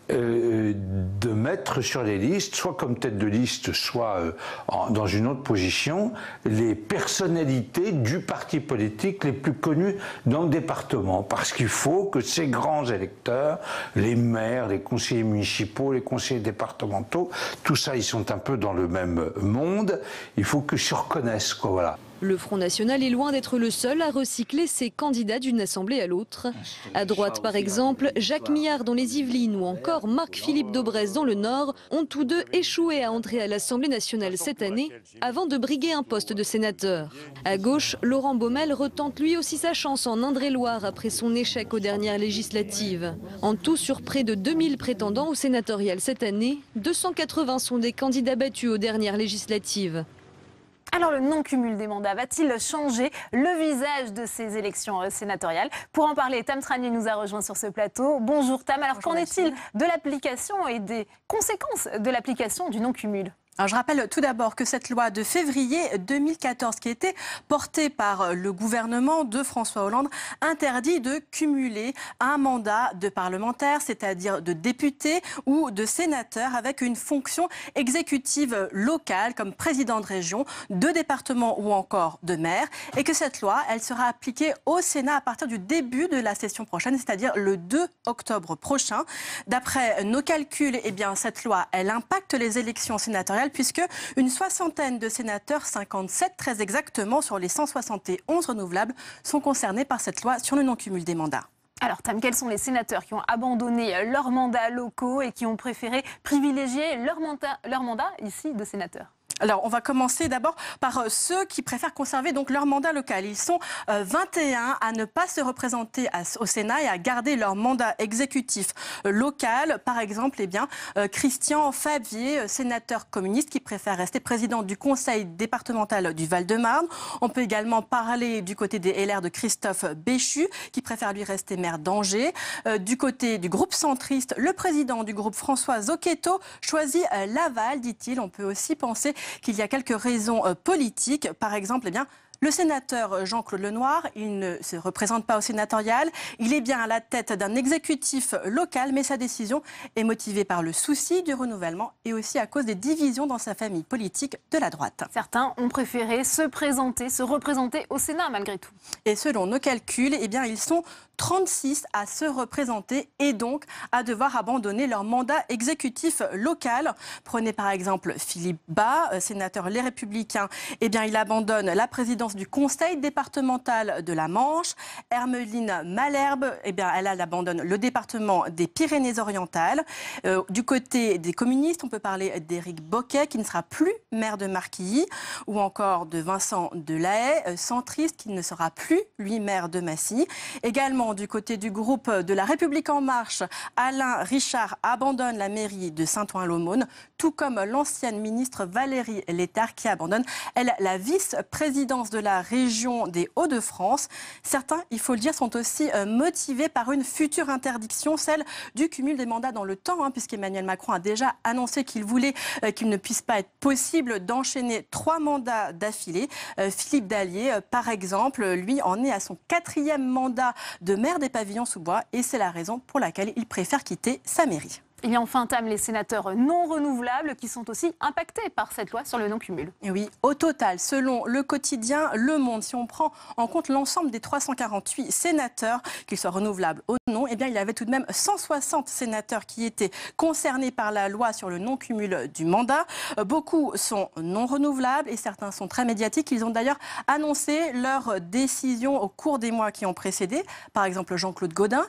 de mettre sur les listes, soit comme tête de liste, soit dans une autre position, les personnalités du parti politique les plus connues dans le département. Parce qu'il faut que ces grands électeurs, les maires, les conseillers municipaux, les conseillers départementaux, tout ça, ils sont un peu dans le même monde. Il faut qu'ils se reconnaissent, quoi, voilà. Le Front National est loin d'être le seul à recycler ses candidats d'une assemblée à l'autre. À droite, par exemple, Jacques Millard dans les Yvelines ou encore Marc-Philippe Daubresse dans le Nord ont tous deux échoué à entrer à l'Assemblée nationale cette année avant de briguer un poste de sénateur. À gauche, Laurent Baumel retente lui aussi sa chance en Indre-et-Loire après son échec aux dernières législatives. En tout, sur près de 2000 prétendants aux sénatoriales cette année, 280 sont des candidats battus aux dernières législatives. Alors le non-cumul des mandats va-t-il changer le visage de ces élections sénatoriales? Pour en parler, Tam Tranier nous a rejoint sur ce plateau. Bonjour Tam, alors qu'en est-il de l'application et des conséquences de l'application du non-cumul? Alors je rappelle tout d'abord que cette loi de février 2014 qui a été portée par le gouvernement de François Hollande interdit de cumuler un mandat de parlementaire, c'est-à-dire de député ou de sénateur avec une fonction exécutive locale comme président de région, de département ou encore de maire, et que cette loi, elle sera appliquée au Sénat à partir du début de la session prochaine, c'est-à-dire le 2 octobre prochain. D'après nos calculs, eh bien, cette loi, elle impacte les élections sénatoriales puisque une soixantaine de sénateurs, 57 très exactement, sur les 171 renouvelables, sont concernés par cette loi sur le non-cumul des mandats. Alors, Tam, quels sont les sénateurs qui ont abandonné leurs mandats locaux et qui ont préféré privilégier leur mandat ici de sénateur ? Alors, on va commencer d'abord par ceux qui préfèrent conserver donc leur mandat local. Ils sont 21 à ne pas se représenter au Sénat et à garder leur mandat exécutif local. Par exemple, eh bien, Christian Favier, sénateur communiste qui préfère rester président du conseil départemental du Val-de-Marne. On peut également parler du côté des LR de Christophe Béchu qui préfère lui rester maire d'Angers. Du côté du groupe centriste, le président du groupe François Zocchetto choisit Laval, dit-il. On peut aussi penser qu'il y a quelques raisons politiques. Par exemple, eh bien, le sénateur Jean-Claude Lenoir, il ne se représente pas au sénatorial. Il est bien à la tête d'un exécutif local, mais sa décision est motivée par le souci du renouvellement et aussi à cause des divisions dans sa famille politique de la droite. Certains ont préféré se représenter au Sénat malgré tout. Et selon nos calculs, eh bien, ils sont 36 à se représenter et donc à devoir abandonner leur mandat exécutif local. Prenez par exemple Philippe Bas, sénateur Les Républicains. Eh bien, il abandonne la présidence du conseil départemental de la Manche. Hermeline Malherbe, eh bien, elle abandonne le département des Pyrénées-Orientales. Du côté des communistes, on peut parler d'Éric Bocquet, qui ne sera plus maire de Marquilly, ou encore de Vincent Delahaye, centriste, qui ne sera plus, lui, maire de Massy. Également, du côté du groupe de La République En Marche, Alain Richard abandonne la mairie de Saint-Ouen-l'Aumône, tout comme l'ancienne ministre Valérie Létard qui abandonne, elle, la vice-présidence de la région des Hauts-de-France. Certains, il faut le dire, sont aussi motivés par une future interdiction, celle du cumul des mandats dans le temps, puisqu'Emmanuel Macron a déjà annoncé qu'il voulait qu'il ne puisse pas être possible d'enchaîner 3 mandats d'affilée. Philippe Dallier, par exemple, lui en est à son 4e mandat de maire des Pavillons-sous-Bois et c'est la raison pour laquelle il préfère quitter sa mairie. Il y a enfin, Tam, les sénateurs non renouvelables qui sont aussi impactés par cette loi sur le non-cumul. Et oui, au total, selon le quotidien Le Monde, si on prend en compte l'ensemble des 348 sénateurs, qu'ils soient renouvelables ou non, eh bien, il y avait tout de même 160 sénateurs qui étaient concernés par la loi sur le non-cumul du mandat. Beaucoup sont non renouvelables et certains sont très médiatiques. Ils ont d'ailleurs annoncé leur décision au cours des mois qui ont précédé. Par exemple, Jean-Claude Gaudin,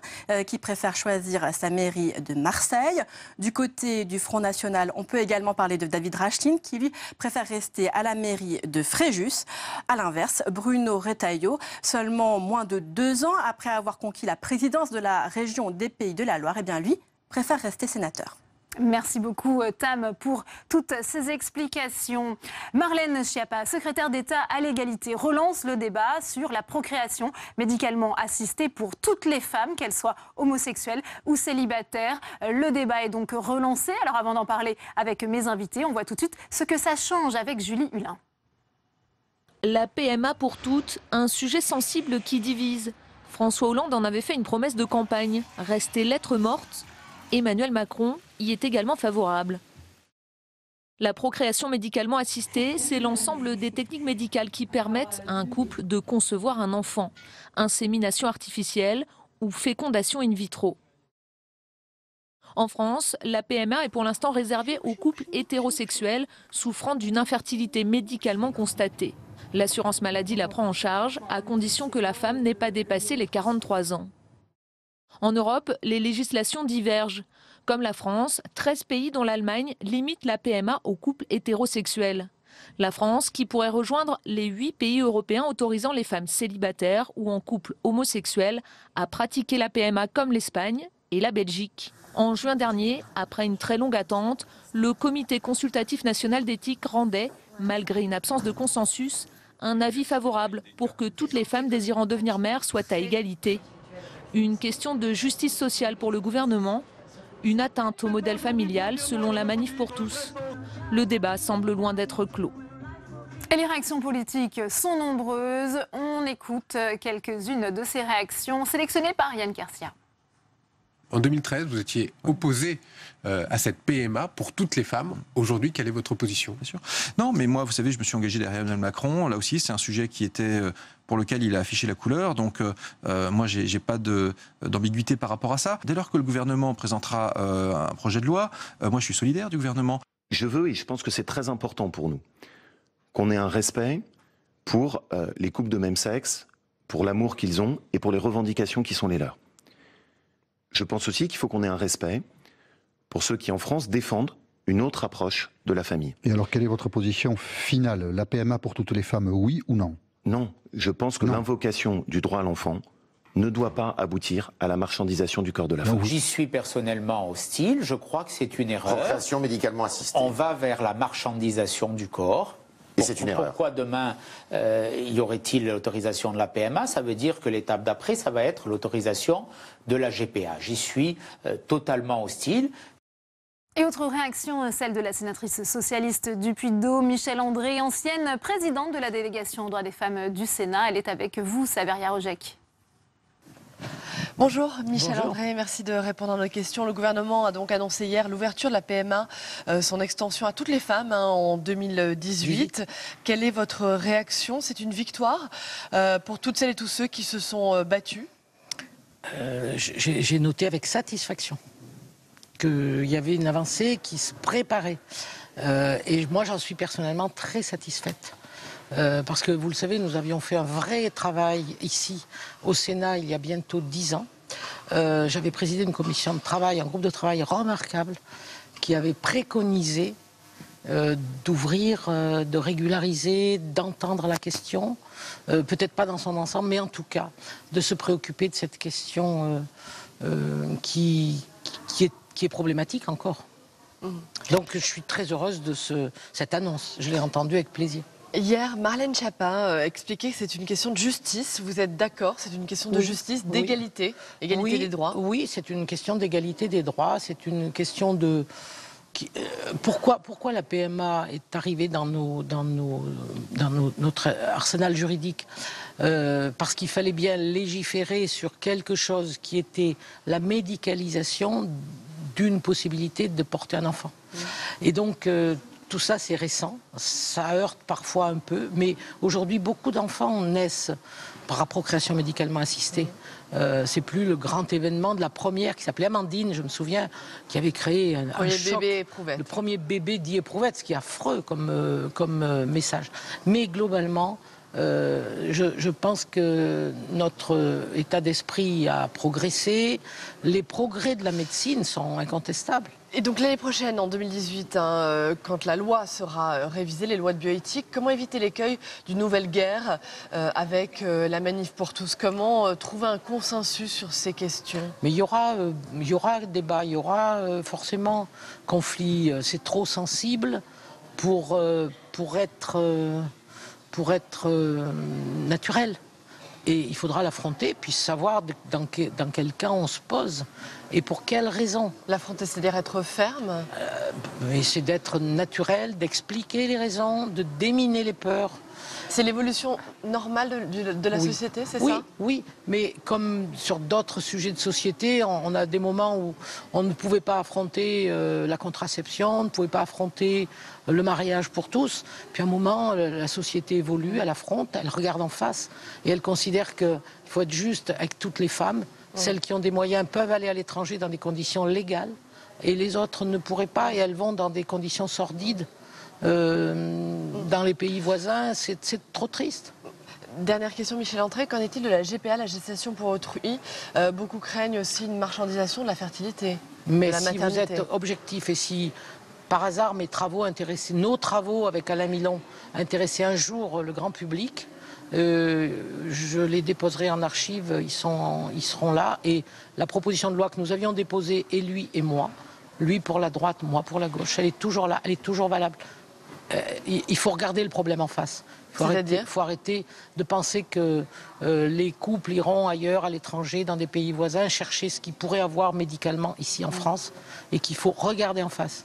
qui préfère choisir sa mairie de Marseille. Du côté du Front National, on peut également parler de David Rachlin qui, lui, préfère rester à la mairie de Fréjus. À l'inverse, Bruno Retailleau, seulement moins de 2 ans après avoir conquis la présidence de la région des Pays de la Loire, eh bien lui préfère rester sénateur. Merci beaucoup, Tam, pour toutes ces explications. Marlène Schiappa, secrétaire d'État à l'égalité, relance le débat sur la procréation médicalement assistée pour toutes les femmes, qu'elles soient homosexuelles ou célibataires. Le débat est donc relancé. Alors avant d'en parler avec mes invités, on voit tout de suite ce que ça change avec Julie Hulin. La PMA pour toutes, un sujet sensible qui divise. François Hollande en avait fait une promesse de campagne, rester lettre morte. Emmanuel Macron y est également favorable. La procréation médicalement assistée, c'est l'ensemble des techniques médicales qui permettent à un couple de concevoir un enfant, insémination artificielle ou fécondation in vitro. En France, la PMA est pour l'instant réservée aux couples hétérosexuels souffrant d'une infertilité médicalement constatée. L'assurance maladie la prend en charge à condition que la femme n'ait pas dépassé les 43 ans. En Europe, les législations divergent. Comme la France, 13 pays dont l'Allemagne limitent la PMA aux couples hétérosexuels. La France qui pourrait rejoindre les 8 pays européens autorisant les femmes célibataires ou en couple homosexuel à pratiquer la PMA comme l'Espagne et la Belgique. En juin dernier, après une très longue attente, le Comité consultatif national d'éthique rendait, malgré une absence de consensus, un avis favorable pour que toutes les femmes désirant devenir mères soient à égalité. Une question de justice sociale pour le gouvernement, une atteinte au modèle familial selon la Manif pour tous. le débat semble loin d'être clos. Et les réactions politiques sont nombreuses. On écoute quelques-unes de ces réactions sélectionnées par Yann Kersia. En 2013, vous étiez opposé à cette PMA pour toutes les femmes. Aujourd'hui, quelle est votre position? Bien sûr. Non, mais moi, vous savez, je me suis engagé derrière Emmanuel Macron. Là aussi, c'est un sujet qui était pour lequel il a affiché la couleur. Donc, moi, j'ai pas d'ambiguïté par rapport à ça. Dès lors que le gouvernement présentera un projet de loi, moi, je suis solidaire du gouvernement. Je veux, et je pense que c'est très important pour nous, qu'on ait un respect pour les couples de même sexe, pour l'amour qu'ils ont et pour les revendications qui sont les leurs. Je pense aussi qu'il faut qu'on ait un respect pour ceux qui, en France, défendent une autre approche de la famille. Et alors, quelle est votre position finale? La PMA pour toutes les femmes, oui ou non? Non, je pense que l'invocation du droit à l'enfant ne doit pas aboutir à la marchandisation du corps de la femme. J'y suis personnellement hostile, je crois que c'est une erreur. Procréation médicalement assistée. On va vers la marchandisation du corps. Et c'est une erreur. Pourquoi demain y aurait-il l'autorisation de la PMA? Ça veut dire que l'étape d'après, ça va être l'autorisation de la GPA. J'y suis totalement hostile. Et autre réaction, celle de la sénatrice socialiste du Puy-de-Dôme, Michèle André, ancienne présidente de la délégation aux droits des femmes du Sénat. Elle est avec vous, Saveria Rojek. Bonjour Michèle André, merci de répondre à nos questions. Le gouvernement a donc annoncé hier l'ouverture de la PMA, son extension à toutes les femmes en 2018. Quelle est votre réaction? C'est une victoire pour toutes celles et tous ceux qui se sont battus? J'ai noté avec satisfaction qu'il y avait une avancée qui se préparait. Et moi j'en suis personnellement très satisfaite. Parce que vous le savez, nous avions fait un vrai travail ici au Sénat il y a bientôt 10 ans. J'avais présidé une commission de travail, un groupe de travail remarquable qui avait préconisé d'ouvrir, de régulariser, d'entendre la question, peut-être pas dans son ensemble, mais en tout cas de se préoccuper de cette question qui est problématique encore. Donc je suis très heureuse de cette annonce, je l'ai entendue avec plaisir. Hier, Marlène Schiappa expliquait que c'est une question de justice. Vous êtes d'accord? C'est une question de justice, d'égalité, égalité des droits? Oui, c'est une question d'égalité des droits. C'est une question de... Pourquoi la PMA est arrivée dans notre arsenal juridique? Parce qu'il fallait bien légiférer sur quelque chose qui était la médicalisation d'une possibilité de porter un enfant. Et donc... tout ça, c'est récent, ça heurte parfois un peu, mais aujourd'hui, beaucoup d'enfants naissent par procréation médicalement assistée. C'est plus le grand événement de la première qui s'appelait Amandine, je me souviens, qui avait créé un choc. Bébé éprouvette. Le premier bébé dit éprouvette, ce qui est affreux comme message. Mais globalement, je pense que notre état d'esprit a progressé. Les progrès de la médecine sont incontestables. Et donc l'année prochaine, en 2018, quand la loi sera révisée, les lois de bioéthique, comment éviter l'écueil d'une nouvelle guerre avec la manif pour tous? Comment trouver un consensus sur ces questions? Mais il y aura débat, il y aura forcément conflit. C'est trop sensible pour être naturel. Et il faudra l'affronter, puis savoir dans quel cas on se pose et pour quelles raisons. L'affronter, c'est-à-dire être ferme? C'est d'être naturel, d'expliquer les raisons, de déminer les peurs. C'est l'évolution normale de la société, c'est ça? Oui, mais comme sur d'autres sujets de société, on a des moments où on ne pouvait pas affronter la contraception, on ne pouvait pas affronter le mariage pour tous. Puis à un moment, la société évolue, elle affronte, elle regarde en face et elle considère qu'il faut être juste avec toutes les femmes. Celles qui ont des moyens peuvent aller à l'étranger dans des conditions légales et les autres ne pourraient pas et elles vont dans des conditions sordides. Dans les pays voisins, c'est trop triste. Dernière question, Michèle André, qu'en est-il de la GPA, la gestation pour autrui? Beaucoup craignent aussi une marchandisation de la fertilité, mais de la maternité. Si vous êtes objectif et si par hasard nos travaux avec Alain Milon intéressaient un jour le grand public, je les déposerai en archive, ils seront là. Et la proposition de loi que nous avions déposée, et lui et moi, lui pour la droite, moi pour la gauche, elle est toujours là, elle est toujours valable. Il faut regarder le problème en face. Il faut arrêter de penser que les couples iront ailleurs, à l'étranger, dans des pays voisins, chercher ce qu'ils pourraient avoir médicalement ici en France, et qu'il faut regarder en face.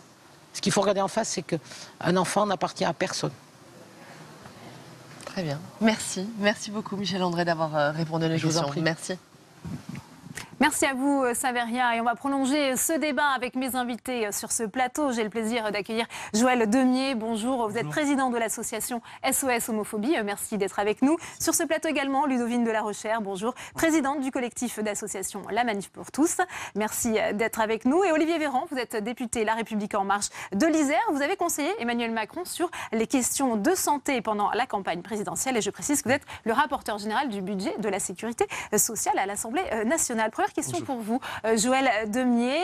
Ce qu'il faut regarder en face, c'est qu'un enfant n'appartient à personne. Très bien. Merci. Merci beaucoup, Michel André, d'avoir répondu à nos questions. Merci. Merci à vous, Saveria. Et on va prolonger ce débat avec mes invités sur ce plateau. J'ai le plaisir d'accueillir Joël Demier. Bonjour. Vous êtes président de l'association SOS Homophobie. Merci d'être avec nous. Sur ce plateau également, Ludovine de la Rochère. Bonjour. Présidente du collectif d'association La Manif pour tous. Merci d'être avec nous. Et Olivier Véran, vous êtes député La République En Marche de l'Isère. Vous avez conseillé Emmanuel Macron sur les questions de santé pendant la campagne présidentielle. Et je précise que vous êtes le rapporteur général du budget de la sécurité sociale à l'Assemblée nationale. Première question pour vous, Joël Demier.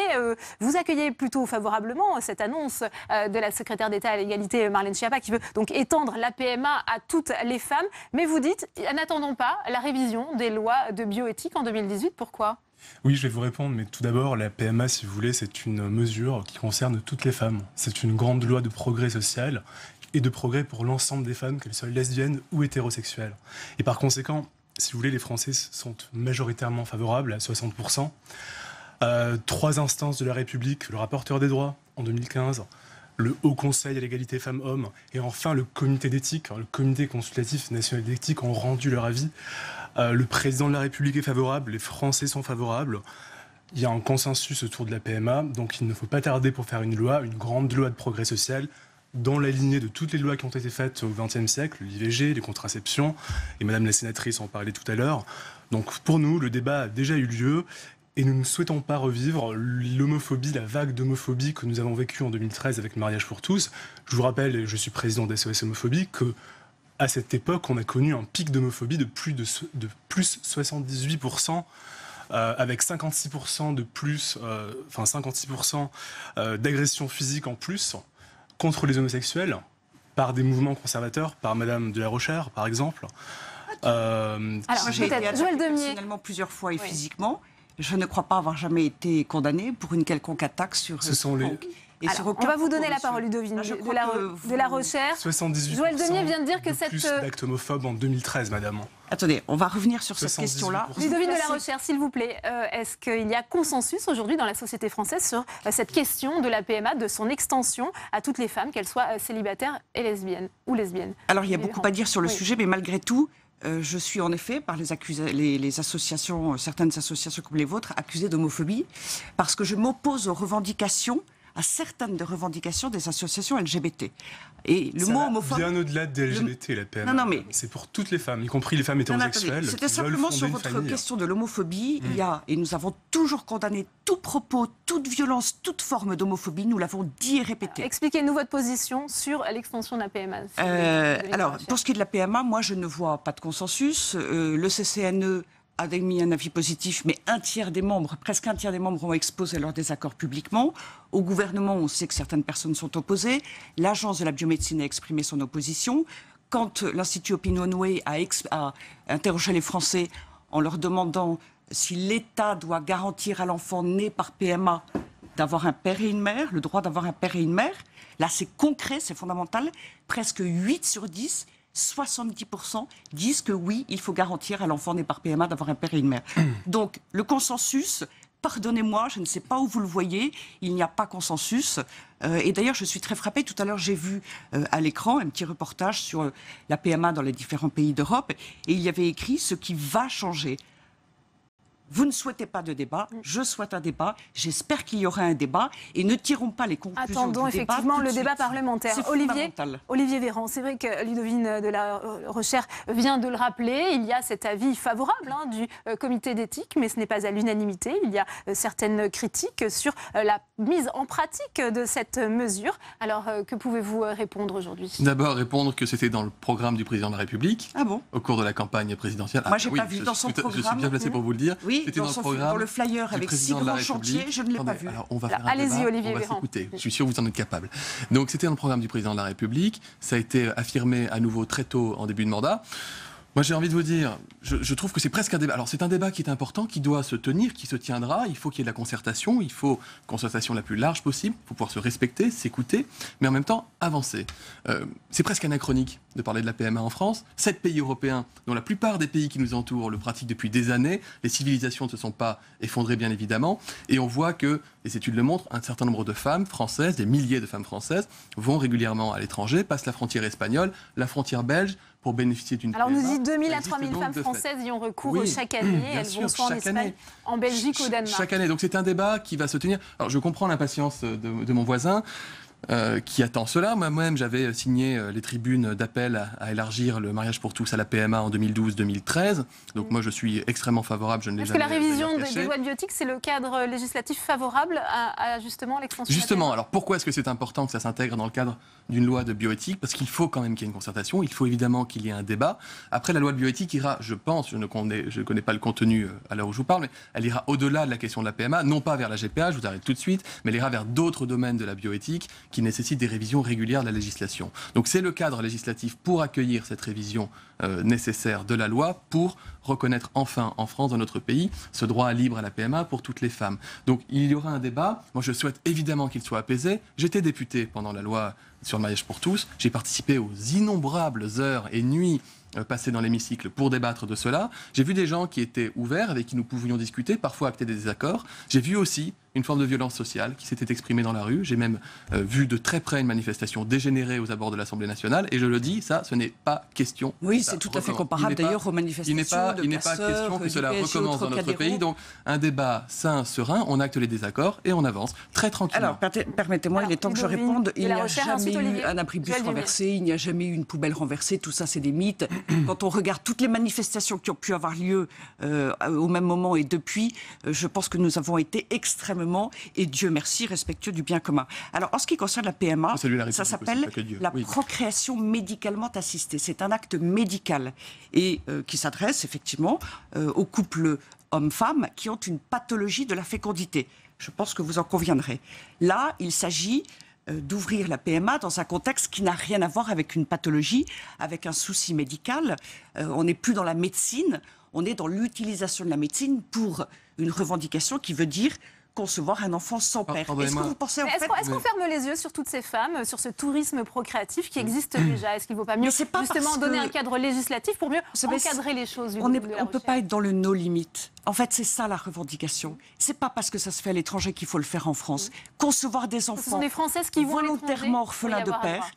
Vous accueillez plutôt favorablement cette annonce de la secrétaire d'État à l'égalité, Marlène Schiappa, qui veut donc étendre la PMA à toutes les femmes. Mais vous dites, n'attendons pas la révision des lois de bioéthique en 2018. Pourquoi ? Oui, je vais vous répondre, mais tout d'abord, la PMA, si vous voulez, c'est une mesure qui concerne toutes les femmes. C'est une grande loi de progrès social et de progrès pour l'ensemble des femmes, qu'elles soient lesbiennes ou hétérosexuelles. Et par conséquent, si vous voulez, les Français sont majoritairement favorables, à 60%. 3 instances de la République, le rapporteur des droits en 2015, le Haut Conseil à l'égalité femmes-hommes et enfin le comité d'éthique, le comité consultatif national d'éthique ont rendu leur avis. Le président de la République est favorable, les Français sont favorables. Il y a un consensus autour de la PMA, donc il ne faut pas tarder pour faire une loi, une grande loi de progrès social, dans la lignée de toutes les lois qui ont été faites au XXe siècle, l'IVG, les contraceptions, et Madame la sénatrice en parlait tout à l'heure. Donc pour nous, le débat a déjà eu lieu, et nous ne souhaitons pas revivre l'homophobie, la vague d'homophobie que nous avons vécue en 2013 avec le mariage pour tous. Je vous rappelle, et je suis président d'SOS Homophobie, qu'à cette époque, on a connu un pic d'homophobie de plus 78%, avec 56% de plus, 56% d'agressions physiques en plus, contre les homosexuels, par des mouvements conservateurs, par Madame de la Rochère, par exemple. Alors, j'ai été attaquée personnellement plusieurs fois et physiquement. Je ne crois pas avoir jamais été condamnée pour une quelconque attaque sur... Alors, on va vous donner la parole, Ludovine de la Rochère. 78% Joël Demier vient de dire que cette... plus d'actes homophobes en 2013, madame. Attendez, on va revenir sur cette question-là. Ludovine de la Rochère, s'il vous plaît, est-ce qu'il y a consensus aujourd'hui dans la société française sur cette question de la PMA, de son extension à toutes les femmes, qu'elles soient célibataires et lesbiennes ou lesbiennes? Alors, il y a beaucoup à dire sur le sujet, mais malgré tout, je suis en effet, par les associations, certaines associations comme les vôtres, accusée d'homophobie, parce que je m'oppose aux revendications, à certaines des revendications des associations LGBT. Et le mot homophobe... Bien au-delà des LGBT, la PMA. Non, mais... C'est pour toutes les femmes, y compris les femmes hétérosexuelles. C'était simplement sur votre question de l'homophobie. Il y a, et nous avons toujours condamné tout propos, toute violence, toute forme d'homophobie. Nous l'avons dit et répété. Expliquez-nous votre position sur l'extension de la PMA. Alors, pour ce qui est de la PMA, moi, je ne vois pas de consensus. Le CCNE a émis un avis positif, mais presque un tiers des membres ont exposé leur désaccord publiquement. Au gouvernement, on sait que certaines personnes sont opposées. L'Agence de la biomédecine a exprimé son opposition. Quand l'Institut Opinionway a interrogé les Français en leur demandant si l'État doit garantir à l'enfant né par PMA d'avoir un père et une mère, le droit d'avoir un père et une mère, là c'est concret, c'est fondamental, presque 8 sur 10, 70% disent que oui, il faut garantir à l'enfant né par PMA d'avoir un père et une mère. Donc, le consensus, pardonnez-moi, je ne sais pas où vous le voyez, il n'y a pas consensus. Et d'ailleurs, je suis très frappée. Tout à l'heure, j'ai vu à l'écran un petit reportage sur la PMA dans les différents pays d'Europe. Et il y avait écrit ce qui va changer. Vous ne souhaitez pas de débat, je souhaite un débat, j'espère qu'il y aura un débat et ne tirons pas les conclusions Attendons du débat. Effectivement le débat parlementaire. Olivier Véran, c'est vrai que Ludovine de la Rochère vient de le rappeler, il y a cet avis favorable du comité d'éthique, mais ce n'est pas à l'unanimité. Il y a certaines critiques sur la mise en pratique de cette mesure. Alors que pouvez-vous répondre aujourd'hui? D'abord répondre que c'était dans le programme du président de la République au cours de la campagne présidentielle. Moi, j'ai pas vu dans son programme. Je suis bien placé pour vous le dire. Oui, dans le flyer avec 6 grands chantiers, je ne l'ai pas vu. Alors, on va faire un débat, Olivier on va Véran. s'écouter. Je suis sûr que vous en êtes capable. Donc, c'était dans le programme du président de la République. Ça a été affirmé à nouveau très tôt en début de mandat. Moi, j'ai envie de vous dire, je trouve que c'est presque un débat. Alors, c'est un débat qui est important, qui doit se tenir, qui se tiendra. Il faut qu'il y ait de la concertation. Il faut une concertation la plus large possible pour pouvoir se respecter, s'écouter, mais en même temps avancer. C'est presque anachronique de parler de la PMA en France. 7 pays européens, dont la plupart des pays qui nous entourent le pratiquent depuis des années. Les civilisations ne se sont pas effondrées, bien évidemment. Et on voit que, les études le montrent, un certain nombre de femmes françaises, des milliers de femmes françaises, vont régulièrement à l'étranger, passent la frontière espagnole, la frontière belge, pour bénéficier d'une Alors on PMA. nous dit 2000 à 3000 femmes françaises y ont recours chaque année. Elles vont soit en Espagne, en Belgique, au Danemark. Chaque année. Donc c'est un débat qui va se tenir. Alors je comprends l'impatience de mon voisin. Qui attend cela. Moi-même, j'avais signé les tribunes d'appel à élargir le mariage pour tous à la PMA en 2012-2013. Donc moi, je suis extrêmement favorable. Je ne l'ai jamais Est-ce que la révision caché. des lois de bioéthique, c'est le cadre législatif favorable à justement l'extension? Justement, alors pourquoi est-ce que c'est important que ça s'intègre dans le cadre d'une loi de bioéthique? Parce qu'il faut quand même qu'il y ait une concertation, il faut évidemment qu'il y ait un débat. Après, la loi de bioéthique ira, je pense, je ne connais pas le contenu à l'heure où je vous parle, mais elle ira au-delà de la question de la PMA, non pas vers la GPA, je vous arrête tout de suite, mais elle ira vers d'autres domaines de la bioéthique qui nécessitent des révisions régulières de la législation. Donc c'est le cadre législatif pour accueillir cette révision nécessaire de la loi pour reconnaître enfin en France, dans notre pays, ce droit libre à la PMA pour toutes les femmes. Donc il y aura un débat. Moi je souhaite évidemment qu'il soit apaisé. J'étais député pendant la loi sur le mariage pour tous. J'ai participé aux innombrables heures et nuits passées dans l'hémicycle pour débattre de cela. J'ai vu des gens qui étaient ouverts, avec qui nous pouvions discuter, parfois acter des désaccords. J'ai vu aussi une forme de violence sociale qui s'était exprimée dans la rue. J'ai même vu de très près une manifestation dégénérée aux abords de l'Assemblée nationale. Et je le dis, ça, ce n'est pas question. Oui, c'est tout à fait comparable d'ailleurs aux manifestations Il n'est pas question que cela recommence dans notre pays. Donc, un débat sain, serein, on acte les désaccords et on avance très tranquillement. Alors, permettez-moi, il est temps que je réponde. Il n'y a jamais eu un abribus renversé, il n'y a jamais eu une poubelle renversée. Tout ça, c'est des mythes. Quand on regarde toutes les manifestations qui ont pu avoir lieu au même moment et depuis, je pense que nous avons été extrêmement, et Dieu merci, respectueux du bien commun. Alors, en ce qui concerne la PMA, ça s'appelle la procréation médicalement assistée. C'est un acte médical et qui s'adresse effectivement aux couples hommes-femmes qui ont une pathologie de la fécondité. Je pense que vous en conviendrez. Là, il s'agit d'ouvrir la PMA dans un contexte qui n'a rien à voir avec une pathologie, avec un souci médical. On n'est plus dans la médecine, on est dans l'utilisation de la médecine pour une revendication qui veut dire concevoir un enfant sans père. Est-ce que vous pensez est-ce qu'on ferme les yeux sur toutes ces femmes, sur ce tourisme procréatif qui existe déjà? Est-ce qu'il ne vaut pas mieux justement donner un cadre législatif pour mieux encadrer les choses? On ne peut pas être dans le no limite. En fait, c'est ça la revendication. C'est pas parce que ça se fait à l'étranger qu'il faut le faire en France. Concevoir des enfants ce sont des Françaises qui vont volontairement orphelins de père.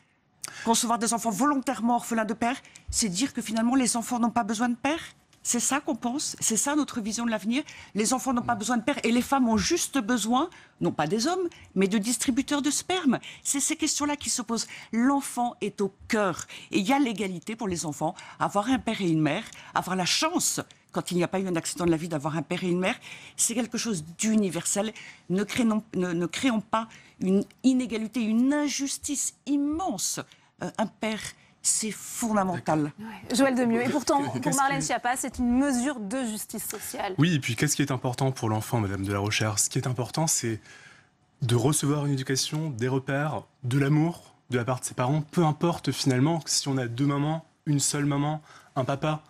Concevoir des enfants volontairement orphelins de père, c'est dire que finalement les enfants n'ont pas besoin de père. C'est ça qu'on pense, c'est ça notre vision de l'avenir. Les enfants n'ont pas besoin de père et les femmes ont juste besoin, non pas des hommes, mais de distributeurs de sperme. C'est ces questions-là qui se posent. L'enfant est au cœur et il y a l'égalité pour les enfants. Avoir un père et une mère, avoir la chance, quand il n'y a pas eu un accident de la vie, d'avoir un père et une mère, c'est quelque chose d'universel. Ne créons pas une inégalité, une injustice immense. Un père, c'est fondamental. Ouais. Joël Demieux. Et pourtant, pour Marlène Schiappa, c'est une mesure de justice sociale. Oui, et puis qu'est-ce qui est important pour l'enfant, Madame de la Rochère? Ce qui est important, c'est de recevoir une éducation, des repères, de l'amour de la part de ses parents. Peu importe finalement si on a deux mamans, une seule maman, un papa.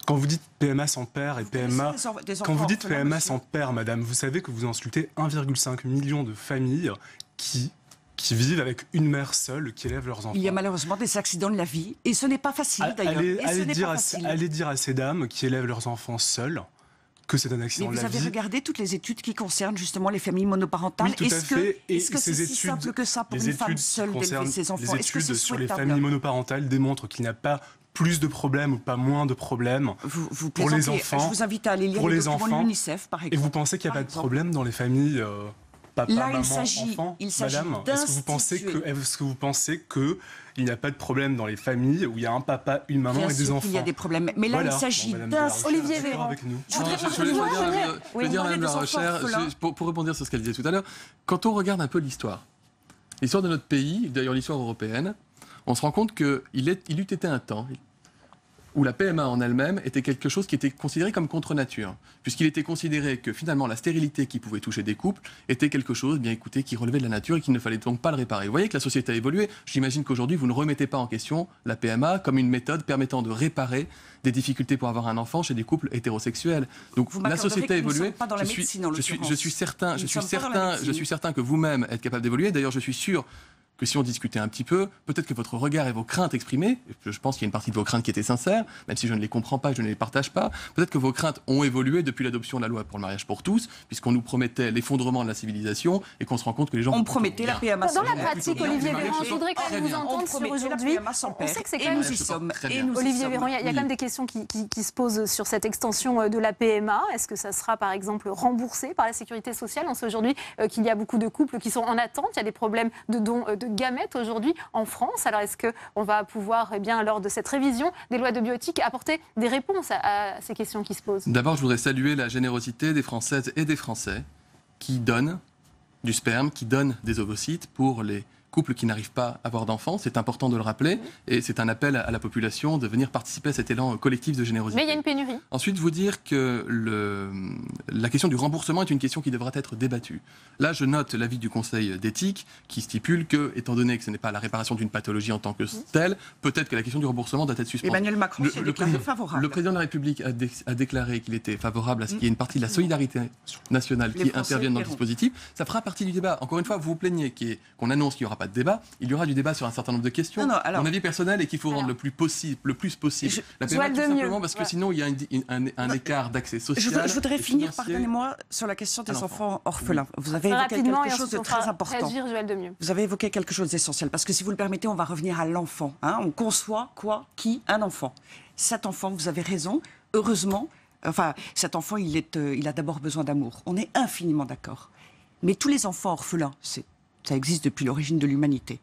Quand vous dites PMA sans père et PMA... Quand vous dites PMA sans père, Madame, vous savez que vous insultez 1,5 million de familles qui vivent avec une mère seule, qui élève leurs enfants. Il y a malheureusement des accidents de la vie, et ce n'est pas facile d'ailleurs. Allez dire à ces dames qui élèvent leurs enfants seules que c'est un accident de la vie. Vous avez regardé toutes les études qui concernent justement les familles monoparentales. Oui, tout à fait. Est-ce que c'est si simple que ça pour une femme seule d'élever ses enfants? Les études sur les familles monoparentales démontrent qu'il n'y a pas plus de problèmes ou pas moins de problèmes pour les enfants. Je vous invite à aller lire les documents de l'UNICEF, par exemple. Et vous pensez qu'il n'y a pas de problème dans les familles papa, là, maman, enfant, madame, est-ce que vous pensez qu'il n'y a pas de problème dans les familles où il y a un papa, une maman et des enfants? Il y a des problèmes, mais là, il s'agit d'un... Olivier Véran. Je voulais dire, Madame la Rochère, pour rebondir sur ce qu'elle disait tout à l'heure, quand on regarde un peu l'histoire de notre pays, d'ailleurs l'histoire européenne, on se rend compte qu'il eût été un temps où la PMA en elle-même était quelque chose qui était considéré comme contre nature, puisqu'il était considéré que finalement la stérilité qui pouvait toucher des couples était quelque chose, bien écoutez, qui relevait de la nature et qu'il ne fallait donc pas le réparer. Vous voyez que la société a évolué. J'imagine qu'aujourd'hui vous ne remettez pas en question la PMA comme une méthode permettant de réparer des difficultés pour avoir un enfant chez des couples hétérosexuels. Donc la société a évolué. Je suis certain que vous-même êtes capable d'évoluer. D'ailleurs, je suis sûr que si on discutait un petit peu, peut-être que votre regard et vos craintes exprimées, je pense qu'il y a une partie de vos craintes qui étaient sincères, même si je ne les comprends pas et je ne les partage pas, peut-être que vos craintes ont évolué depuis l'adoption de la loi pour le mariage pour tous, puisqu'on nous promettait l'effondrement de la civilisation et qu'on se rend compte que les gens... On promettait la PMA. Dans la pratique, Olivier Véran, je voudrais quand même vous entendre sur aujourd'hui. On sait que c'est quand même... Olivier Véran, il y a quand même des questions qui se posent sur cette extension de la PMA. Est-ce que ça sera par exemple remboursé par la sécurité sociale? On sait aujourd'hui qu'il y a beaucoup de couples qui sont en attente. Il y a des problèmes de dons de gamètes aujourd'hui en France. Alors est-ce qu'on va pouvoir, lors de cette révision des lois de bioéthique, apporter des réponses à ces questions qui se posent? D'abord, je voudrais saluer la générosité des Françaises et des Français qui donnent du sperme, qui donnent des ovocytes pour les couples qui n'arrivent pas à avoir d'enfants. C'est important de le rappeler et c'est un appel à la population de venir participer à cet élan collectif de générosité. Mais il y a une pénurie. Ensuite, vous dire que la question du remboursement est une question qui devra être débattue. Là, je note l'avis du Conseil d'éthique qui stipule que, étant donné que ce n'est pas la réparation d'une pathologie en tant que telle, peut-être que la question du remboursement doit être suspendue. Emmanuel Macron s'est déclaré favorable. Le président de la République a déclaré qu'il était favorable à ce qu'il y ait une partie de la solidarité nationale qui intervienne dans le dispositif. Ça fera partie du débat. Encore une fois, vous vous plaignez qu'on annonce qu'il n'y aura pas de débat. Il y aura du débat sur un certain nombre de questions. Mon avis personnel est qu'il faut rendre le plus possible la PMA, tout simplement parce que sinon il y a un écart d'accès social. Je voudrais finir, pardonnez-moi, sur la question des enfants orphelins. Vous avez évoqué quelque chose de très important. Vous avez évoqué quelque chose d'essentiel parce que si vous le permettez, on va revenir à l'enfant. On conçoit quoi? Qui? Un enfant. Cet enfant, vous avez raison, heureusement, cet enfant, il a d'abord besoin d'amour. On est infiniment d'accord. Mais tous les enfants orphelins, ça existe depuis l'origine de l'humanité,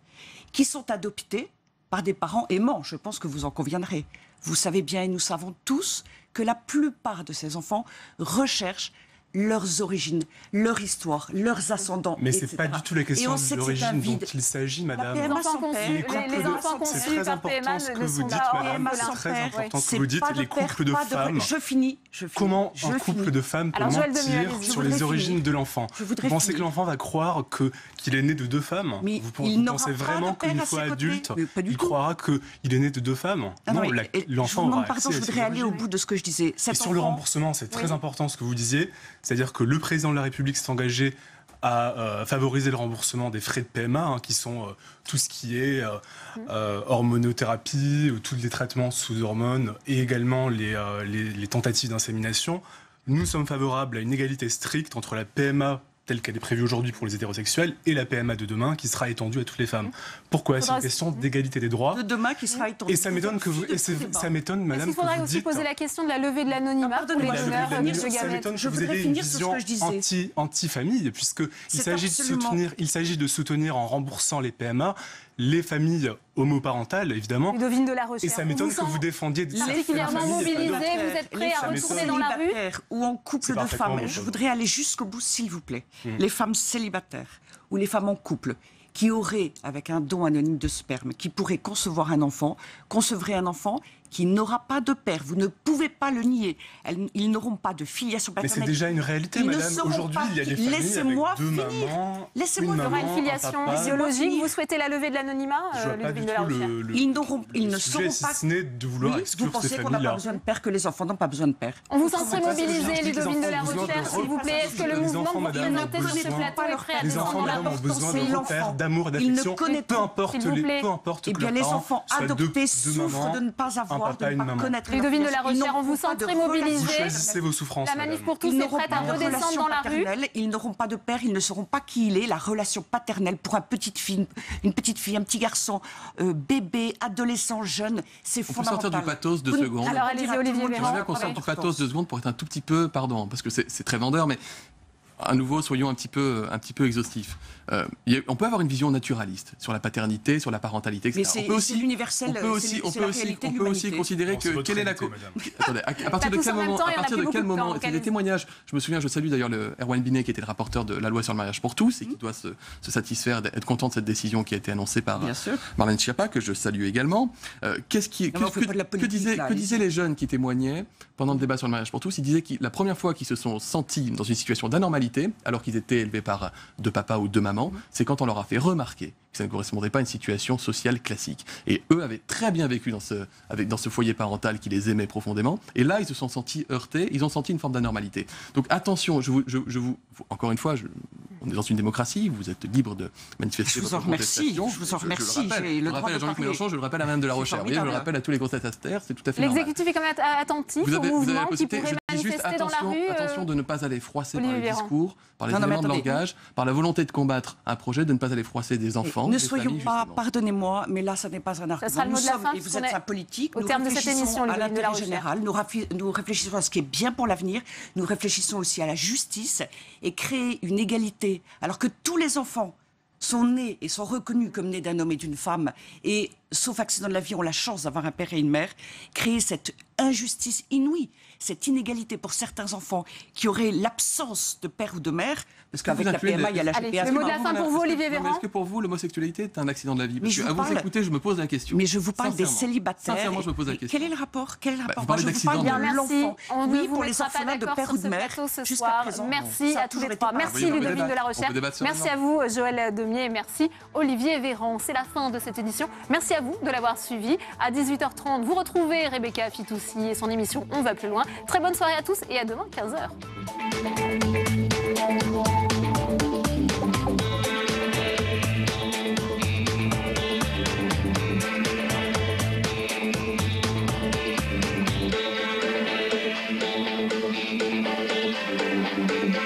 qui sont adoptés par des parents aimants, je pense que vous en conviendrez. Vous savez bien, et nous savons tous, que la plupart de ces enfants recherchent leurs origines, leur histoire, leurs ascendants, mais ce n'est pas du tout la question de l'origine dont il s'agit, madame. Les enfants conçus par PMA ne sont pas madame. C'est très important ce que vous dites, les couples de femmes. Je finis. Comment un couple de femmes peut mentir sur les origines de l'enfant? Vous pensez que l'enfant va croire qu'il est né de deux femmes? Vous pensez vraiment qu'une fois adulte, il croira qu'il est né de deux femmes? Non, l'enfant aura accès à ses origines. Je voudrais aller au bout de ce que je disais. Et sur le remboursement, c'est très important ce que vous disiez. C'est-à-dire que le président de la République s'est engagé à favoriser le remboursement des frais de PMA, qui sont tout ce qui est hormonothérapie, ou tous les traitements sous hormones, et également les tentatives d'insémination. Nous sommes favorables à une égalité stricte entre la PMA telle qu'elle est prévue aujourd'hui pour les hétérosexuels et la PMA de demain qui sera étendue à toutes les femmes. Pourquoi? C'est une question d'égalité des droits. De demain qui sera étendue. Et ça m'étonne que vous, ça m'étonne, madame, il faudrait aussi poser la question de la levée de l'anonymat pour les donneurs de gamètes. Ça m'étonne que vous ayez une vision anti-famille, puisqu'il s'agit de soutenir en remboursant les PMA les familles homoparentales, évidemment. Ludovine de la Recherche. Et ça m'étonne que vous défendiez particulièrement mobilisés, vous êtes prêts à retourner dans la rue ou en couple de femmes. Je voudrais aller jusqu'au bout, s'il vous plaît. Les femmes célibataires ou les femmes en couple qui auraient, avec un don anonyme de sperme, qui pourraient concevoir un enfant, concevraient un enfant qui n'aura pas de père. Vous ne pouvez pas le nier. Ils n'auront pas de filiation paternelle. Mais c'est déjà une réalité, madame. Aujourd'hui, il y a des familles avec deux mamans. Laissez-moi finir. Il y aura une filiation biologique. Vous souhaitez la levée de l'anonymat, Ludovine de la Recherche? Ils ne seront pas... de vouloir exclure vous pensez qu'on n'a pas besoin de père, que les enfants n'ont pas besoin de père? On vous sent mobiliser, Ludovine de la Recherche, s'il vous plaît. Est-ce que le mouvement mobilisateur sur ce plateau est prêt à descendre la porte? Les enfants, madame, ont besoin de repères, d'amour, d'affection. Peu importe que leurs les enfants adoptés souffrent de ne pas avoir, de ne pas connaître. Ludovine de la Recherche, on vous sent très mobilisée. Vous choisissez vos souffrances. La manif pour tous est prête à redescendre dans la rue. Ils n'auront pas de père, ils ne sauront pas qui il est. La relation paternelle pour une petite fille, un petit garçon, bébé, adolescent, jeune, c'est fondamental. On peut sortir du pathos 2 secondes. Alors allez-y, Olivier Véran. J'aimerais qu'on sorte du pathos 2 secondes pour être un tout petit peu, pardon, parce que c'est très vendeur, mais à nouveau, soyons un petit peu exhaustifs. On peut avoir une vision naturaliste sur la paternité, sur la parentalité, etc. Mais c'est l'universel, on peut aussi considérer que quelle est la attendez, à partir de quel moment il y a des témoignages. Je me souviens, je salue d'ailleurs le Erwan Binet qui était le rapporteur de la loi sur le mariage pour tous et qui doit se satisfaire, être content de cette décision qui a été annoncée par Marlène Schiappa, que je salue également. Que disaient les jeunes qui témoignaient pendant le débat sur le mariage pour tous? Ils disaient que la première fois qu'ils se sont sentis dans une situation d'anormalité, alors qu'ils étaient élevés par deux papas ou deux mamans, c'est quand on leur a fait remarquer que ça ne correspondait pas à une situation sociale classique. Et eux avaient très bien vécu dans ce foyer parental qui les aimait profondément. Et là, ils se sont sentis heurtés, ils ont senti une forme d'anormalité. Donc attention, encore une fois, on est dans une démocratie, vous êtes libre de manifester votre contestation. Je vous en remercie. Je le rappelle à Jean-Luc Mélenchon, je le rappelle à Mme de la Rochère. Je le rappelle à tous les contestataires, c'est tout à fait normal. L'exécutif est quand même attentif au mouvement qui pourrait manifester dans la rue. Attention de ne pas aller froisser par les discours, par les éléments de langage, par la volonté de combattre un projet, de ne pas aller froisser des enfants. Ne soyons pas, pardonnez-moi, mais là, ça n'est pas un argument. Ça sera le mot de la fin, et vous êtes un politique. Au terme de cette émission, à l'intérêt général, nous réfléchissons à ce qui est bien pour l'avenir, nous réfléchissons aussi à la justice et créer une égalité, alors que tous les enfants sont nés et sont reconnus comme nés d'un homme et d'une femme, et sauf accident de la vie, ont la chance d'avoir un père et une mère, créer cette injustice inouïe, cette inégalité pour certains enfants qui auraient l'absence de père ou de mère, parce qu'avec la PMA, il y a la GPA. Le mot de la fin pour vous, Olivier Véran. Est-ce que pour vous, l'homosexualité est un accident de la vie? Parce que, à vous écouter, je me pose la question. Mais je vous parle des célibataires. Sincèrement, je me pose la question. Quel est le rapport? Vous parlez d'accident de la vie. Merci. On oui, ne vous pour les mettra pas orphelins de d'accord père sur ou de ce mère. plateau ce Jusqu'à soir. présent, Merci à tous les trois. Merci Ludovine de la Rochère. Merci à vous, Joël Demier. Et merci Olivier Véran. C'est la fin de cette édition. Merci à vous de l'avoir suivi. À 18h30, vous retrouvez Rebecca Fitoussi et son émission On va plus loin. Très bonne soirée à tous et à demain 15h.